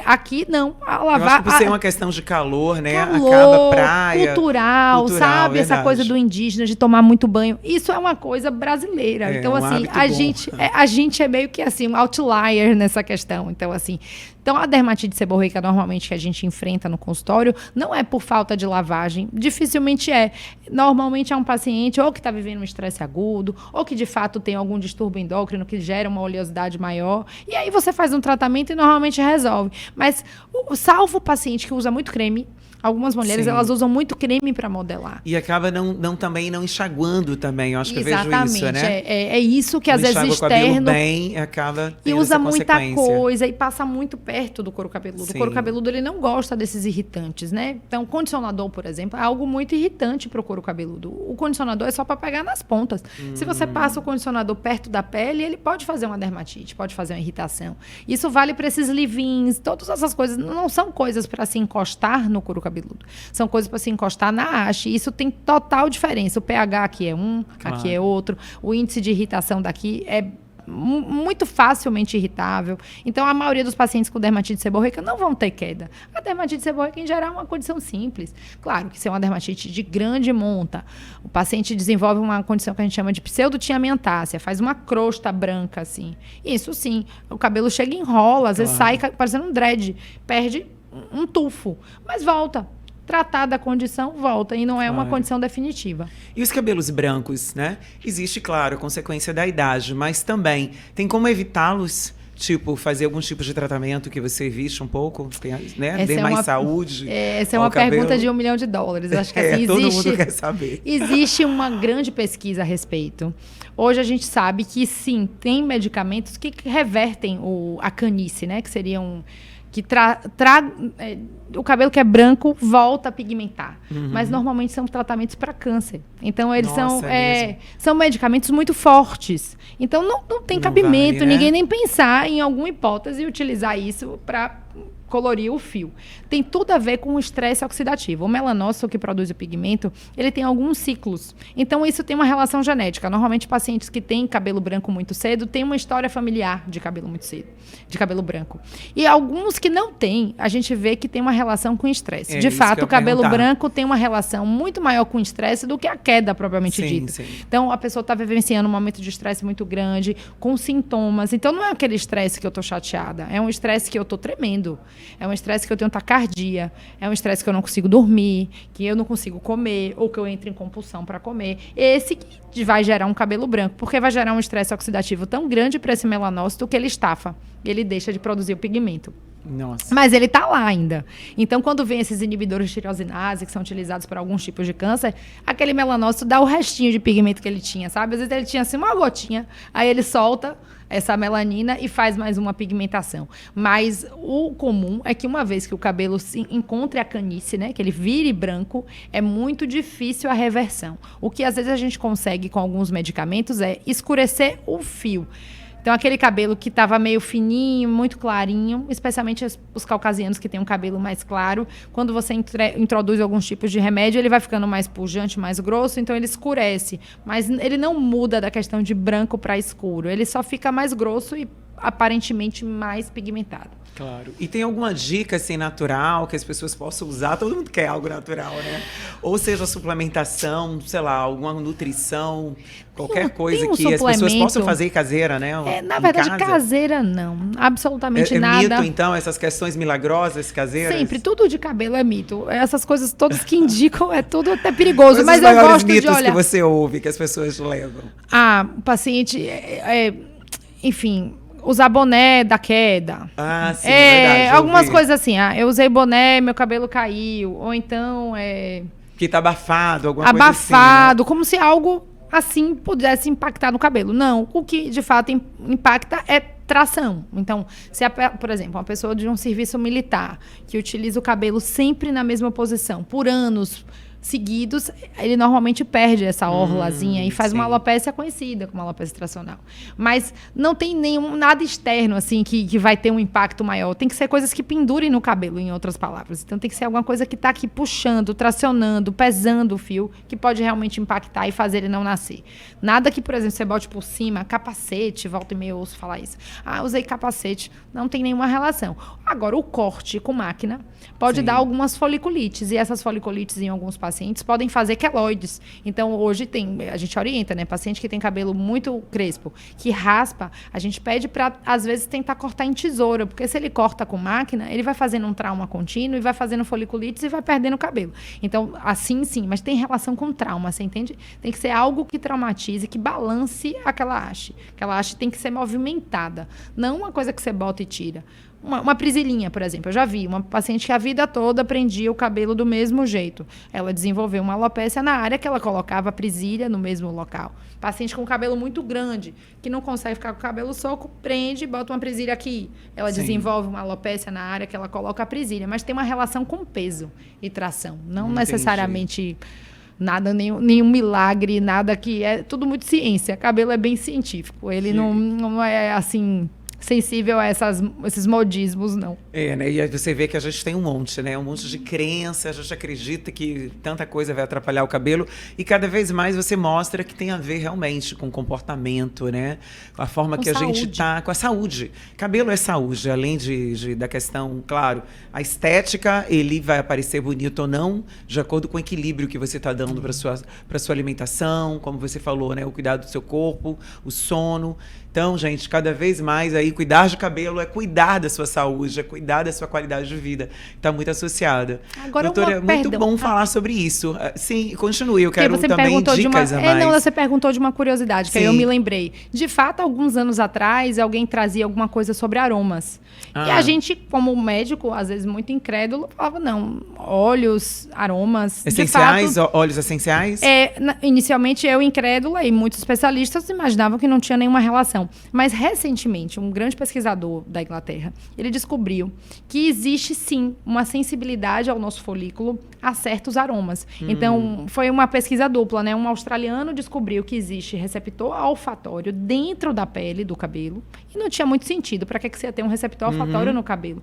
Aqui, não. A lavar... Eu acho que por ser uma questão de calor, né? Calor, acaba praia. Cultural, sabe? Verdade. Essa coisa do indígena, de tomar muito banho. Isso é uma coisa brasileira. Então, assim, a gente é meio que assim, um outlier nessa questão. Então, assim, a dermatite seborreica, normalmente, que a gente enfrenta no consultório, não é por falta de lavagem. Dificilmente é. Normalmente é um paciente ou que está vivendo um estresse agudo, ou que, de fato, tem algum distúrbio endócrino que gera uma oleosidade maior. E aí você faz um tratamento e normalmente resolve. Mas, salvo o paciente que usa muito creme, algumas mulheres, elas usam muito creme para modelar. E acaba também não enxaguando também. Eu acho que eu vejo isso, né? É isso que, às vezes, externo... bem, acaba e usa muita coisa e passa muito perto do couro cabeludo. Sim. O couro cabeludo, ele não gosta desses irritantes, né? Então, o condicionador, por exemplo, é algo muito irritante para o couro cabeludo. O condicionador é só para pegar nas pontas. Se você passa o condicionador perto da pele, ele pode fazer uma dermatite, pode fazer uma irritação. Isso vale para esses leave-ins, todas essas coisas. Não são coisas para se encostar no couro cabeludo. São coisas para se encostar na haste. Isso tem total diferença. O pH aqui é claro. Aqui é outro. O índice de irritação daqui é muito facilmente irritável. Então, a maioria dos pacientes com dermatite seborreica não vão ter queda. A dermatite seborreica, em geral, é uma condição simples. Claro que se é uma dermatite de grande monta, o paciente desenvolve uma condição que a gente chama de pseudotiamiantácea, faz uma crosta branca, assim. Isso sim, o cabelo chega e enrola, às vezes sai parecendo um dread, perde um tufo, mas volta. Tratada a condição, volta. E não é uma condição definitiva. E os cabelos brancos, né? Existe, claro, a consequência da idade, mas também tem como evitá-los? Tipo, fazer algum tipo de tratamento que você evite um pouco, né? Dê mais saúde. Essa é uma pergunta de $1 milhão. Eu acho que assim, todo mundo quer saber. Existe uma grande pesquisa a respeito. Hoje a gente sabe que sim, tem medicamentos que revertem a canice, né? Que seriam que o cabelo que é branco volta a pigmentar. Mas normalmente são tratamentos para câncer. Então eles são medicamentos muito fortes. Então não tem cabimento, vale, né? Ninguém nem pensar em alguma hipótese e utilizar isso para colorir o fio. Tem tudo a ver com o estresse oxidativo. O melanócito, que produz o pigmento, ele tem alguns ciclos. Então, isso tem uma relação genética. Normalmente, pacientes que têm cabelo branco muito cedo têm uma história familiar de cabelo muito cedo, de cabelo branco. E alguns que não têm, a gente vê que tem uma relação com estresse. De fato, o cabelo branco tem uma relação muito maior com o estresse do que a queda propriamente dita. Sim. Então, a pessoa está vivenciando um momento de estresse muito grande, com sintomas. Então, não é aquele estresse que eu estou chateada. É um estresse que eu estou tremendo. É um estresse que eu tenho taquicardia, é um estresse que eu não consigo dormir, que eu não consigo comer, ou que eu entro em compulsão para comer. Esse que vai gerar um cabelo branco, porque vai gerar um estresse oxidativo tão grande para esse melanócito que ele estafa, ele deixa de produzir o pigmento. Nossa. Mas ele está lá ainda. Então, quando vem esses inibidores de tirosinase, que são utilizados para alguns tipos de câncer, aquele melanócito dá o restinho de pigmento que ele tinha, sabe? Às vezes ele tinha assim uma gotinha, aí ele solta essa melanina e faz mais uma pigmentação. Mas o comum é que uma vez que o cabelo se encontre a canice, né, que ele vire branco, é muito difícil a reversão. O que às vezes a gente consegue com alguns medicamentos é escurecer o fio. Então, aquele cabelo que estava meio fininho, muito clarinho, especialmente os caucasianos que têm um cabelo mais claro, quando você introduz alguns tipos de remédio, ele vai ficando mais pujante, mais grosso, então ele escurece. Mas ele não muda da questão de branco para escuro, ele só fica mais grosso e aparentemente mais pigmentado. Claro. E tem alguma dica assim natural que as pessoas possam usar? Todo mundo quer algo natural, né? Ou seja, suplementação, sei lá, alguma nutrição, qualquer coisa que as pessoas possam fazer caseira, né? Na verdade, caseira não. Absolutamente nada. É mito, então, essas questões milagrosas caseiras? Sempre. Tudo de cabelo é mito. Essas coisas todas que indicam é tudo até perigoso. Mas eu gosto de olhar. Os mitos que você ouve, que as pessoas levam? O paciente, enfim, usar boné da queda. Ah, sim, é verdade. Algumas coisas assim. Eu usei boné, meu cabelo caiu. Ou então... que tá abafado, alguma coisa assim. Abafado, como se algo assim pudesse impactar no cabelo. Não, o que de fato impacta é tração. Então, se por exemplo, uma pessoa de um serviço militar que utiliza o cabelo sempre na mesma posição, por anos seguidos, ele normalmente perde essa orlazinha e faz uma alopécia conhecida como alopecia tracional. Mas não tem nada externo assim que vai ter um impacto maior. Tem que ser coisas que pendurem no cabelo, em outras palavras. Então tem que ser alguma coisa que está aqui puxando, tracionando, pesando o fio, que pode realmente impactar e fazer ele não nascer. Nada que, por exemplo, você bote por cima, capacete, volta e meia eu ouço falar isso. Usei capacete. Não tem nenhuma relação. Agora, o corte com máquina pode dar algumas foliculites. E essas foliculites, em alguns pacientes, podem fazer queloides. Então, hoje a gente orienta, né? Paciente que tem cabelo muito crespo, que raspa, a gente pede para, às vezes, tentar cortar em tesoura. Porque se ele corta com máquina, ele vai fazendo um trauma contínuo e vai fazendo foliculites e vai perdendo o cabelo. Então, assim, sim, mas tem relação com trauma, você entende? Tem que ser algo que traumatize, que balance aquela haste. Aquela haste tem que ser movimentada. Não uma coisa que você bota e tira. Uma prisilinha, por exemplo. Eu já vi uma paciente que a vida toda prendia o cabelo do mesmo jeito. Ela desenvolveu uma alopécia na área que ela colocava a prisilha no mesmo local. Paciente com cabelo muito grande, que não consegue ficar com o cabelo soco, prende e bota uma prisilha aqui. Ela desenvolve uma alopécia na área que ela coloca a prisilha. Mas tem uma relação com peso e tração. Não necessariamente nada, nenhum milagre, nada que... É tudo muito ciência. Cabelo é bem científico. Ele não é assim... sensível a esses modismos, não. Né? E aí você vê que a gente tem um monte, né? Um monte de crença, a gente acredita que tanta coisa vai atrapalhar o cabelo e cada vez mais você mostra que tem a ver realmente com o comportamento, né? Com a forma que a gente tá, com a saúde. Cabelo é saúde, além da questão, claro, a estética, ele vai aparecer bonito ou não, de acordo com o equilíbrio que você tá dando para sua alimentação, como você falou, né? O cuidado do seu corpo, o sono. Então, gente, cada vez mais aí cuidar de cabelo é cuidar da sua saúde, é cuidar da sua qualidade de vida. Está muito associada. Agora, doutora, muito bom falar sobre isso. Sim, continue. Eu quero também dicas a mais. Não, você perguntou de uma curiosidade, que aí eu me lembrei. De fato, alguns anos atrás, alguém trazia alguma coisa sobre aromas. E a gente, como médico, às vezes muito incrédulo, falava, não, óleos, aromas... Essenciais, óleos essenciais? Inicialmente, eu incrédula e muitos especialistas imaginavam que não tinha nenhuma relação. Mas, recentemente, um grande pesquisador da Inglaterra, ele descobriu que existe, sim, uma sensibilidade ao nosso folículo a certos aromas. Então, foi uma pesquisa dupla, né? Um australiano descobriu que existe receptor olfatório dentro da pele do cabelo e não tinha muito sentido. Para que você ia ter um receptor olfatório no cabelo?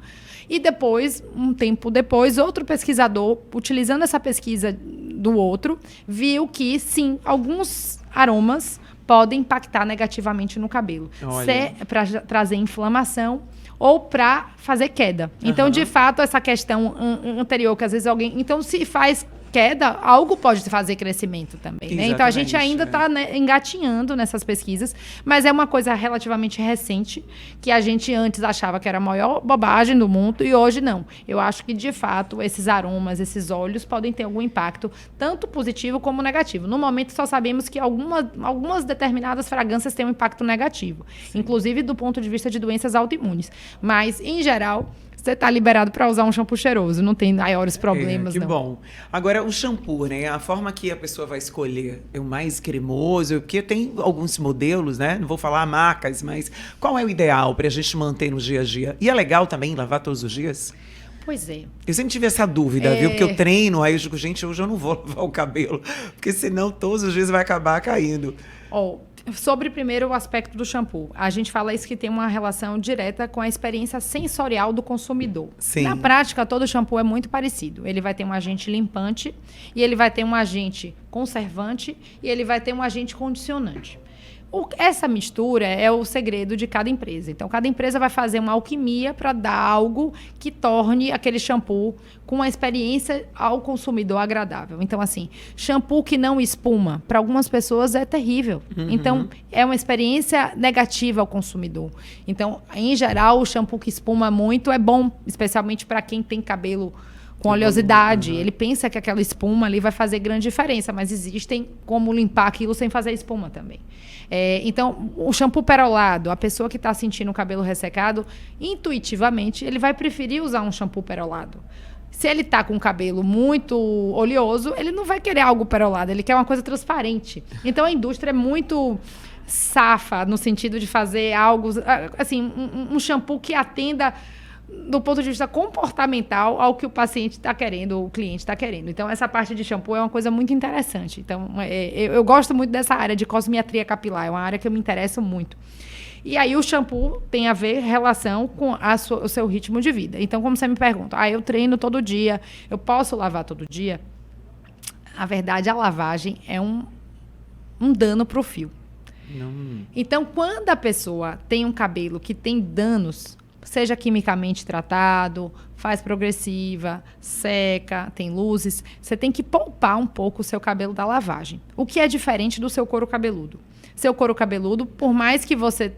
E depois, um tempo depois, outro pesquisador, utilizando essa pesquisa do outro, viu que, sim, alguns aromas podem impactar negativamente no cabelo. Se é para trazer inflamação ou para fazer queda. Então, de fato, essa questão anterior, que às vezes alguém... Então, se faz queda, algo pode fazer crescimento também, né? Então, a gente ainda está engatinhando nessas pesquisas, mas é uma coisa relativamente recente, que a gente antes achava que era a maior bobagem do mundo, e hoje não. Eu acho que, de fato, esses aromas, esses óleos, podem ter algum impacto, tanto positivo como negativo. No momento, só sabemos que algumas determinadas fragrâncias têm um impacto negativo, inclusive do ponto de vista de doenças autoimunes. Mas, em geral... Você está liberado para usar um shampoo cheiroso, não tem maiores problemas, não. Que bom. Agora, o shampoo, né? A forma que a pessoa vai escolher é o mais cremoso, porque tem alguns modelos, né? Não vou falar marcas, mas qual é o ideal para a gente manter no dia a dia? E é legal também lavar todos os dias? Pois é. Eu sempre tive essa dúvida, viu? Porque eu treino, aí eu digo, gente, hoje eu não vou lavar o cabelo, porque senão todos os dias vai acabar caindo. Sobre primeiro o aspecto do shampoo. A gente fala isso que tem uma relação direta com a experiência sensorial do consumidor. Sim. Na prática, todo shampoo é muito parecido. Ele vai ter um agente limpante, e ele vai ter um agente conservante, e ele vai ter um agente condicionante. Essa mistura é o segredo de cada empresa. Então, cada empresa vai fazer uma alquimia para dar algo que torne aquele shampoo com uma experiência ao consumidor agradável. Então, assim, shampoo que não espuma, para algumas pessoas é terrível. Então, é uma experiência negativa ao consumidor. Então, em geral, o shampoo que espuma muito é bom, especialmente para quem tem cabelo com oleosidade. Ele pensa que aquela espuma ali vai fazer grande diferença, mas existem como limpar aquilo sem fazer espuma também. Então, o shampoo perolado, a pessoa que está sentindo o cabelo ressecado, intuitivamente, ele vai preferir usar um shampoo perolado. Se ele está com o cabelo muito oleoso, ele não vai querer algo perolado, ele quer uma coisa transparente. Então, a indústria é muito safa no sentido de fazer algo, assim, um shampoo que atenda do ponto de vista comportamental ao que o paciente está querendo, o cliente está querendo. Então, essa parte de shampoo é uma coisa muito interessante. Então, eu gosto muito dessa área de cosmiatria capilar, é uma área que eu me interesso muito. E aí, o shampoo tem a ver relação com o seu ritmo de vida. Então, como você me pergunta, eu treino todo dia, eu posso lavar todo dia? A verdade, a lavagem é um dano para o fio. Então, quando a pessoa tem um cabelo que tem danos, seja quimicamente tratado, faz progressiva, seca, tem luzes, você tem que poupar um pouco o seu cabelo da lavagem. O que é diferente do seu couro cabeludo. Seu couro cabeludo, por mais que você...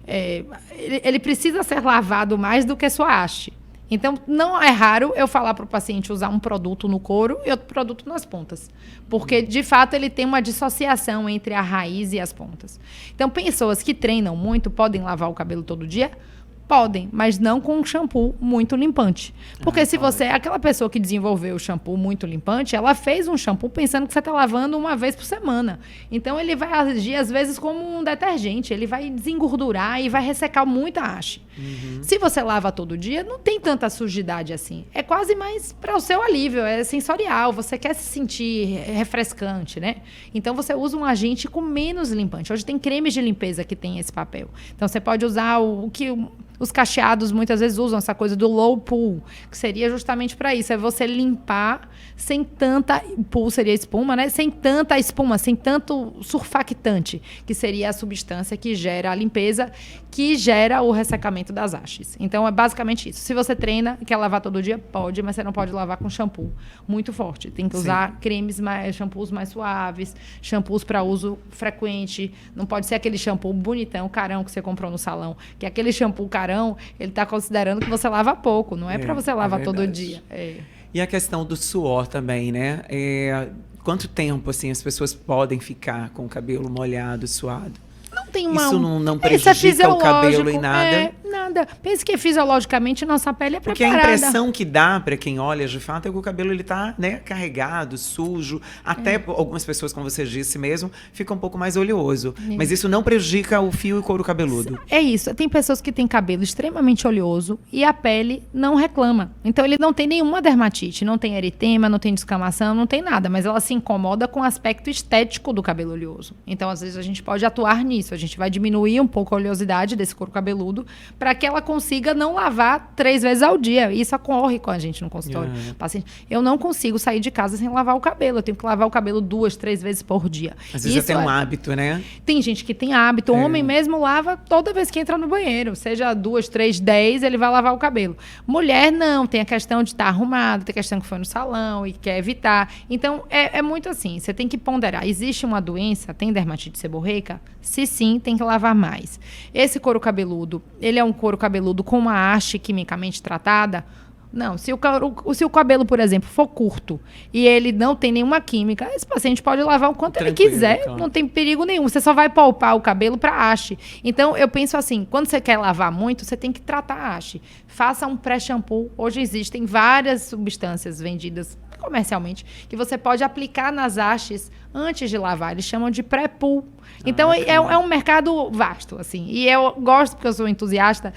ele precisa ser lavado mais do que sua haste. Então, não é raro eu falar para o paciente usar um produto no couro e outro produto nas pontas. Porque, de fato, ele tem uma dissociação entre a raiz e as pontas. Então, pessoas que treinam muito podem lavar o cabelo todo dia? Podem, mas não com um shampoo muito limpante. Porque se você... Aquela pessoa que desenvolveu o shampoo muito limpante, ela fez um shampoo pensando que você está lavando uma vez por semana. Então, ele vai agir, às vezes, como um detergente. Ele vai desengordurar e vai ressecar muita haste. Se você lava todo dia, não tem tanta sujidade assim. É quase mais para o seu alívio, é sensorial. Você quer se sentir refrescante, né? Então, você usa um agente com menos limpante. Hoje tem cremes de limpeza que tem esse papel. Então, você pode usar o que... Os cacheados muitas vezes usam essa coisa do low pool, que seria justamente para isso. É você limpar sem tanta... Pool seria espuma, né? Sem tanta espuma, sem tanto surfactante, que seria a substância que gera a limpeza, que gera o ressecamento das hastes. Então, é basicamente isso. Se você treina e quer lavar todo dia, pode, mas você não pode lavar com shampoo muito forte. Tem que usar shampoos mais suaves, shampoos para uso frequente. Não pode ser aquele shampoo bonitão, carão, que você comprou no salão, que é aquele shampoo carão, ele está considerando que você lava pouco, não é para você lavar todo dia. E a questão do suor também, né? Quanto tempo, assim, as pessoas podem ficar com o cabelo molhado, suado? Não tem uma... Isso não prejudica o cabelo em nada? Nada. Pense que fisiologicamente nossa pele é preparada. Porque a impressão que dá para quem olha, de fato, é que o cabelo ele tá, né, carregado, sujo. Até algumas pessoas, como você disse mesmo, fica um pouco mais oleoso. Mas isso não prejudica o fio e couro cabeludo. É isso. Tem pessoas que têm cabelo extremamente oleoso e a pele não reclama. Então, ele não tem nenhuma dermatite, não tem eritema, não tem descamação, não tem nada. Mas ela se incomoda com o aspecto estético do cabelo oleoso. Então, às vezes, a gente pode atuar nisso. A gente vai diminuir um pouco a oleosidade desse couro cabeludo para que ela consiga não lavar 3 vezes ao dia. Isso ocorre com a gente no consultório. Paciente, eu não consigo sair de casa sem lavar o cabelo. Eu tenho que lavar o cabelo 2, 3 vezes por dia. Às vezes já tem um hábito, né? Tem gente que tem hábito. O homem mesmo lava toda vez que entra no banheiro. Seja 2, 3, 10, ele vai lavar o cabelo. Mulher não. Tem a questão de estar arrumada, tem a questão que foi no salão e quer evitar. Então, é muito assim. Você tem que ponderar. Existe uma doença, tem dermatite seborreica? Se sim, tem que lavar mais. Esse couro cabeludo, ele é um couro cabeludo com uma haste quimicamente tratada? Não. Se o cabelo, por exemplo, for curto e ele não tem nenhuma química, esse paciente pode lavar o quanto ele quiser, claro. Não tem perigo nenhum. Você só vai poupar o cabelo para haste. Então, eu penso assim, quando você quer lavar muito, você tem que tratar a haste. Faça um pré-shampoo. Hoje existem várias substâncias vendidas comercialmente que você pode aplicar nas hastes antes de lavar. Eles chamam de pré-pool. Então, é um mercado vasto, assim. E eu gosto, porque eu sou entusiasta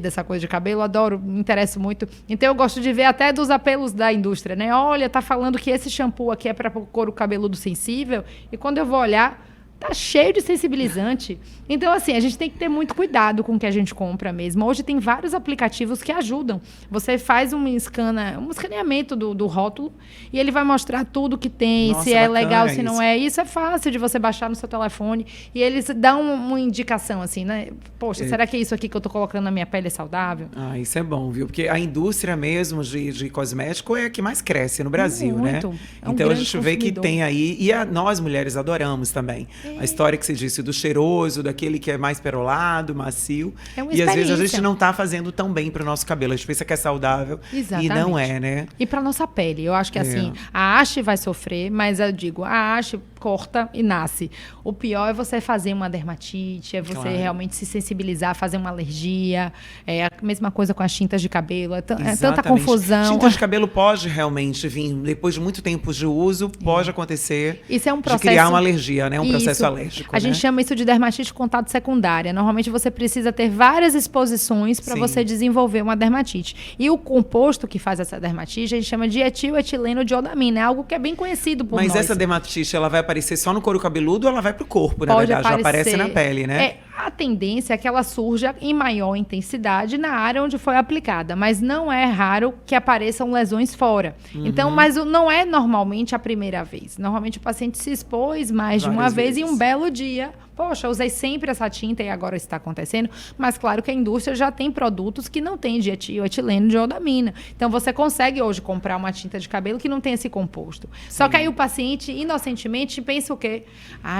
dessa coisa de cabelo, adoro, me interesso muito. Então, eu gosto de ver até dos apelos da indústria, né? Olha, tá falando que esse shampoo aqui é para couro cabeludo sensível. E quando eu vou olhar, tá cheio de sensibilizante. Então, assim, a gente tem que ter muito cuidado com o que a gente compra mesmo. Hoje tem vários aplicativos que ajudam. Você faz um escaneamento do rótulo e ele vai mostrar tudo que tem, nossa, se é legal, se não é. Isso é fácil de você baixar no seu telefone. E eles dão uma indicação, assim, né? Poxa, será que isso aqui que eu tô colocando na minha pele é saudável? Isso é bom, viu? Porque a indústria mesmo de cosmético é a que mais cresce no Brasil, muito, né? É então, a gente vê que tem aí... E nós, mulheres, adoramos também. A história que você disse do cheiroso, daquele que é mais perolado, macio. E às vezes a gente não tá fazendo tão bem pro nosso cabelo. A gente pensa que é saudável. Exatamente. E não é, né? E pra nossa pele. Eu acho que assim, a haste vai sofrer, mas eu digo, a haste corta e nasce. O pior é você fazer uma dermatite, é você realmente se sensibilizar, fazer uma alergia. É a mesma coisa com as tintas de cabelo. É tanta confusão. Tinta de cabelo pode realmente vir, depois de muito tempo de uso, pode acontecer. Isso é um processo de criar uma alergia, né? Um processo alérgico. A gente chama isso de dermatite contato secundária. Normalmente você precisa ter várias exposições para você desenvolver uma dermatite. E o composto que faz essa dermatite, a gente chama de etiletileno diodamina. É algo que é bem conhecido por nós. Mas essa dermatite, ela vai aparecer só no couro cabeludo ou ela vai pro corpo, na verdade? Já aparece na pele, né? A tendência é que ela surja em maior intensidade na área onde foi aplicada, mas não é raro que apareçam lesões fora. Então, mas não é normalmente a primeira vez. Normalmente o paciente se expôs mais de uma vez em um belo dia. Poxa, eu usei sempre essa tinta e agora está acontecendo. Mas claro que a indústria já tem produtos que não tem etileno diodamina. Então, você consegue hoje comprar uma tinta de cabelo que não tem esse composto. Só que aí o paciente, inocentemente, pensa o quê?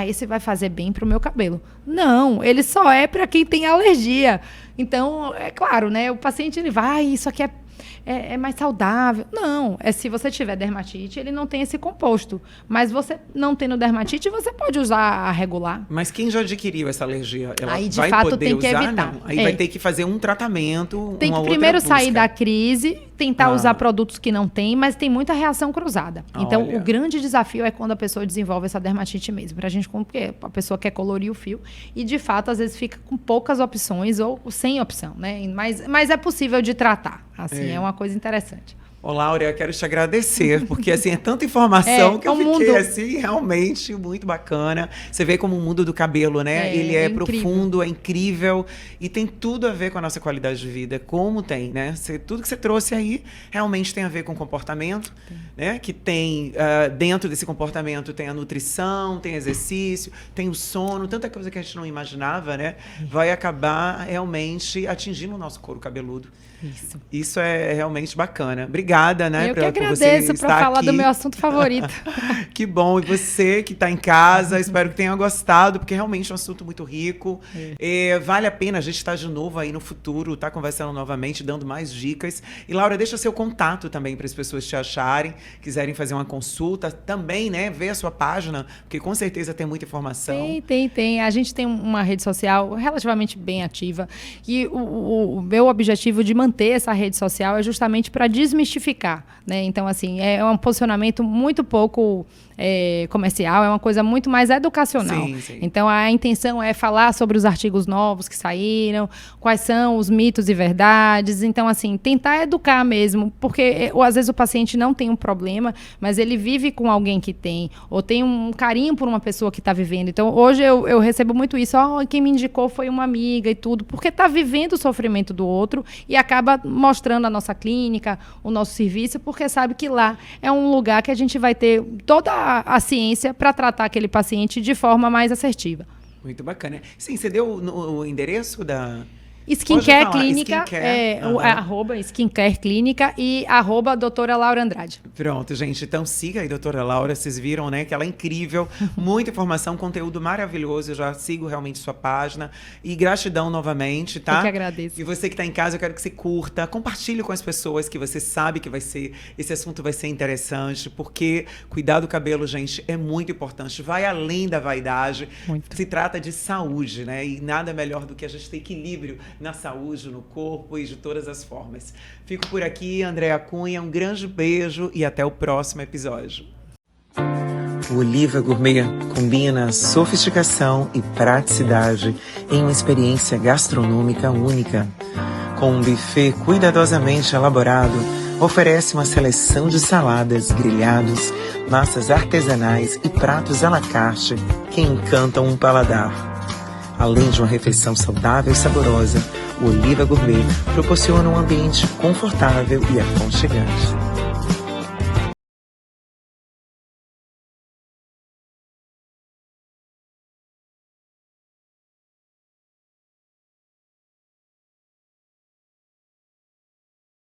Esse vai fazer bem para o meu cabelo. Não, ele só é para quem tem alergia. Então, é claro, né? O paciente, ele vai, isso aqui é mais saudável. Não, se você tiver dermatite, ele não tem esse composto. Mas você não tendo dermatite, você pode usar a regular. Mas quem já adquiriu essa alergia, ela aí, de vai fato, poder tem que usar? evitar. Não. Aí vai ter que fazer um tratamento, tem uma que outra primeiro busca. sair da crise, tentar usar produtos que não tem, mas tem muita reação cruzada. Então, o grande desafio é quando a pessoa desenvolve essa dermatite mesmo. Pra gente, porque a pessoa quer colorir o fio e, de fato, às vezes fica com poucas opções ou sem opção, né? Mas é possível de tratar. Assim, é uma coisa interessante. Ô, Laura, eu quero te agradecer, porque assim, é tanta informação que eu fiquei mundo... assim, realmente muito bacana. Você vê como o mundo do cabelo, né? Ele é profundo, é incrível e tem tudo a ver com a nossa qualidade de vida, como tem, né? Tudo que você trouxe aí realmente tem a ver com comportamento, né? Que tem, dentro desse comportamento tem a nutrição, tem exercício, tem o sono, tanta coisa que a gente não imaginava, né? Vai acabar realmente atingindo o nosso couro cabeludo. Isso é realmente bacana. Obrigada, né? Eu que agradeço por falar do meu assunto favorito. Que bom. E você que está em casa, espero que tenha gostado, porque realmente é um assunto muito rico. Vale a pena a gente estar de novo aí no futuro, tá conversando novamente, dando mais dicas. E, Laura, deixa seu contato também para as pessoas te acharem, quiserem fazer uma consulta. Também, né? Ver a sua página, porque com certeza tem muita informação. Tem. A gente tem uma rede social relativamente bem ativa. E o meu objetivo de manter essa rede social é justamente para desmistificar, né? Então, assim, é um posicionamento muito pouco comercial, é uma coisa muito mais educacional. Sim. Então, a intenção é falar sobre os artigos novos que saíram, quais são os mitos e verdades. Então, assim, tentar educar mesmo, porque às vezes o paciente não tem um problema, mas ele vive com alguém que tem, ou tem um carinho por uma pessoa que está vivendo. Então, hoje eu recebo muito isso, quem me indicou foi uma amiga e tudo, porque está vivendo o sofrimento do outro e acaba mostrando a nossa clínica, o nosso serviço, porque sabe que lá é um lugar que a gente vai ter toda a ciência para tratar aquele paciente de forma mais assertiva. Muito bacana. Sim, você deu o endereço da... Skincare Clínica, arroba Skincare Clínica e arroba doutora Laura Andrade. Pronto, gente. Então siga aí, doutora Laura. Vocês viram, né? Que ela é incrível. Muita informação, conteúdo maravilhoso. Eu já sigo realmente sua página. E gratidão novamente, tá? Eu que agradeço. E você que está em casa, eu quero que você curta. Compartilhe com as pessoas que você sabe que esse assunto vai ser interessante. Porque cuidar do cabelo, gente, é muito importante. Vai além da vaidade. Muito. Se trata de saúde, né? E nada melhor do que a gente ter equilíbrio na saúde, no corpo e de todas as formas. Fico por aqui, Andréa Cunha, um grande beijo e até o próximo episódio. O Oliva Gourmet combina sofisticação e praticidade em uma experiência gastronômica única. Com um buffet cuidadosamente elaborado, oferece uma seleção de saladas, grelhados, massas artesanais e pratos à la carte que encantam um paladar. Além de uma refeição saudável e saborosa, o Oliva Gourmet proporciona um ambiente confortável e aconchegante.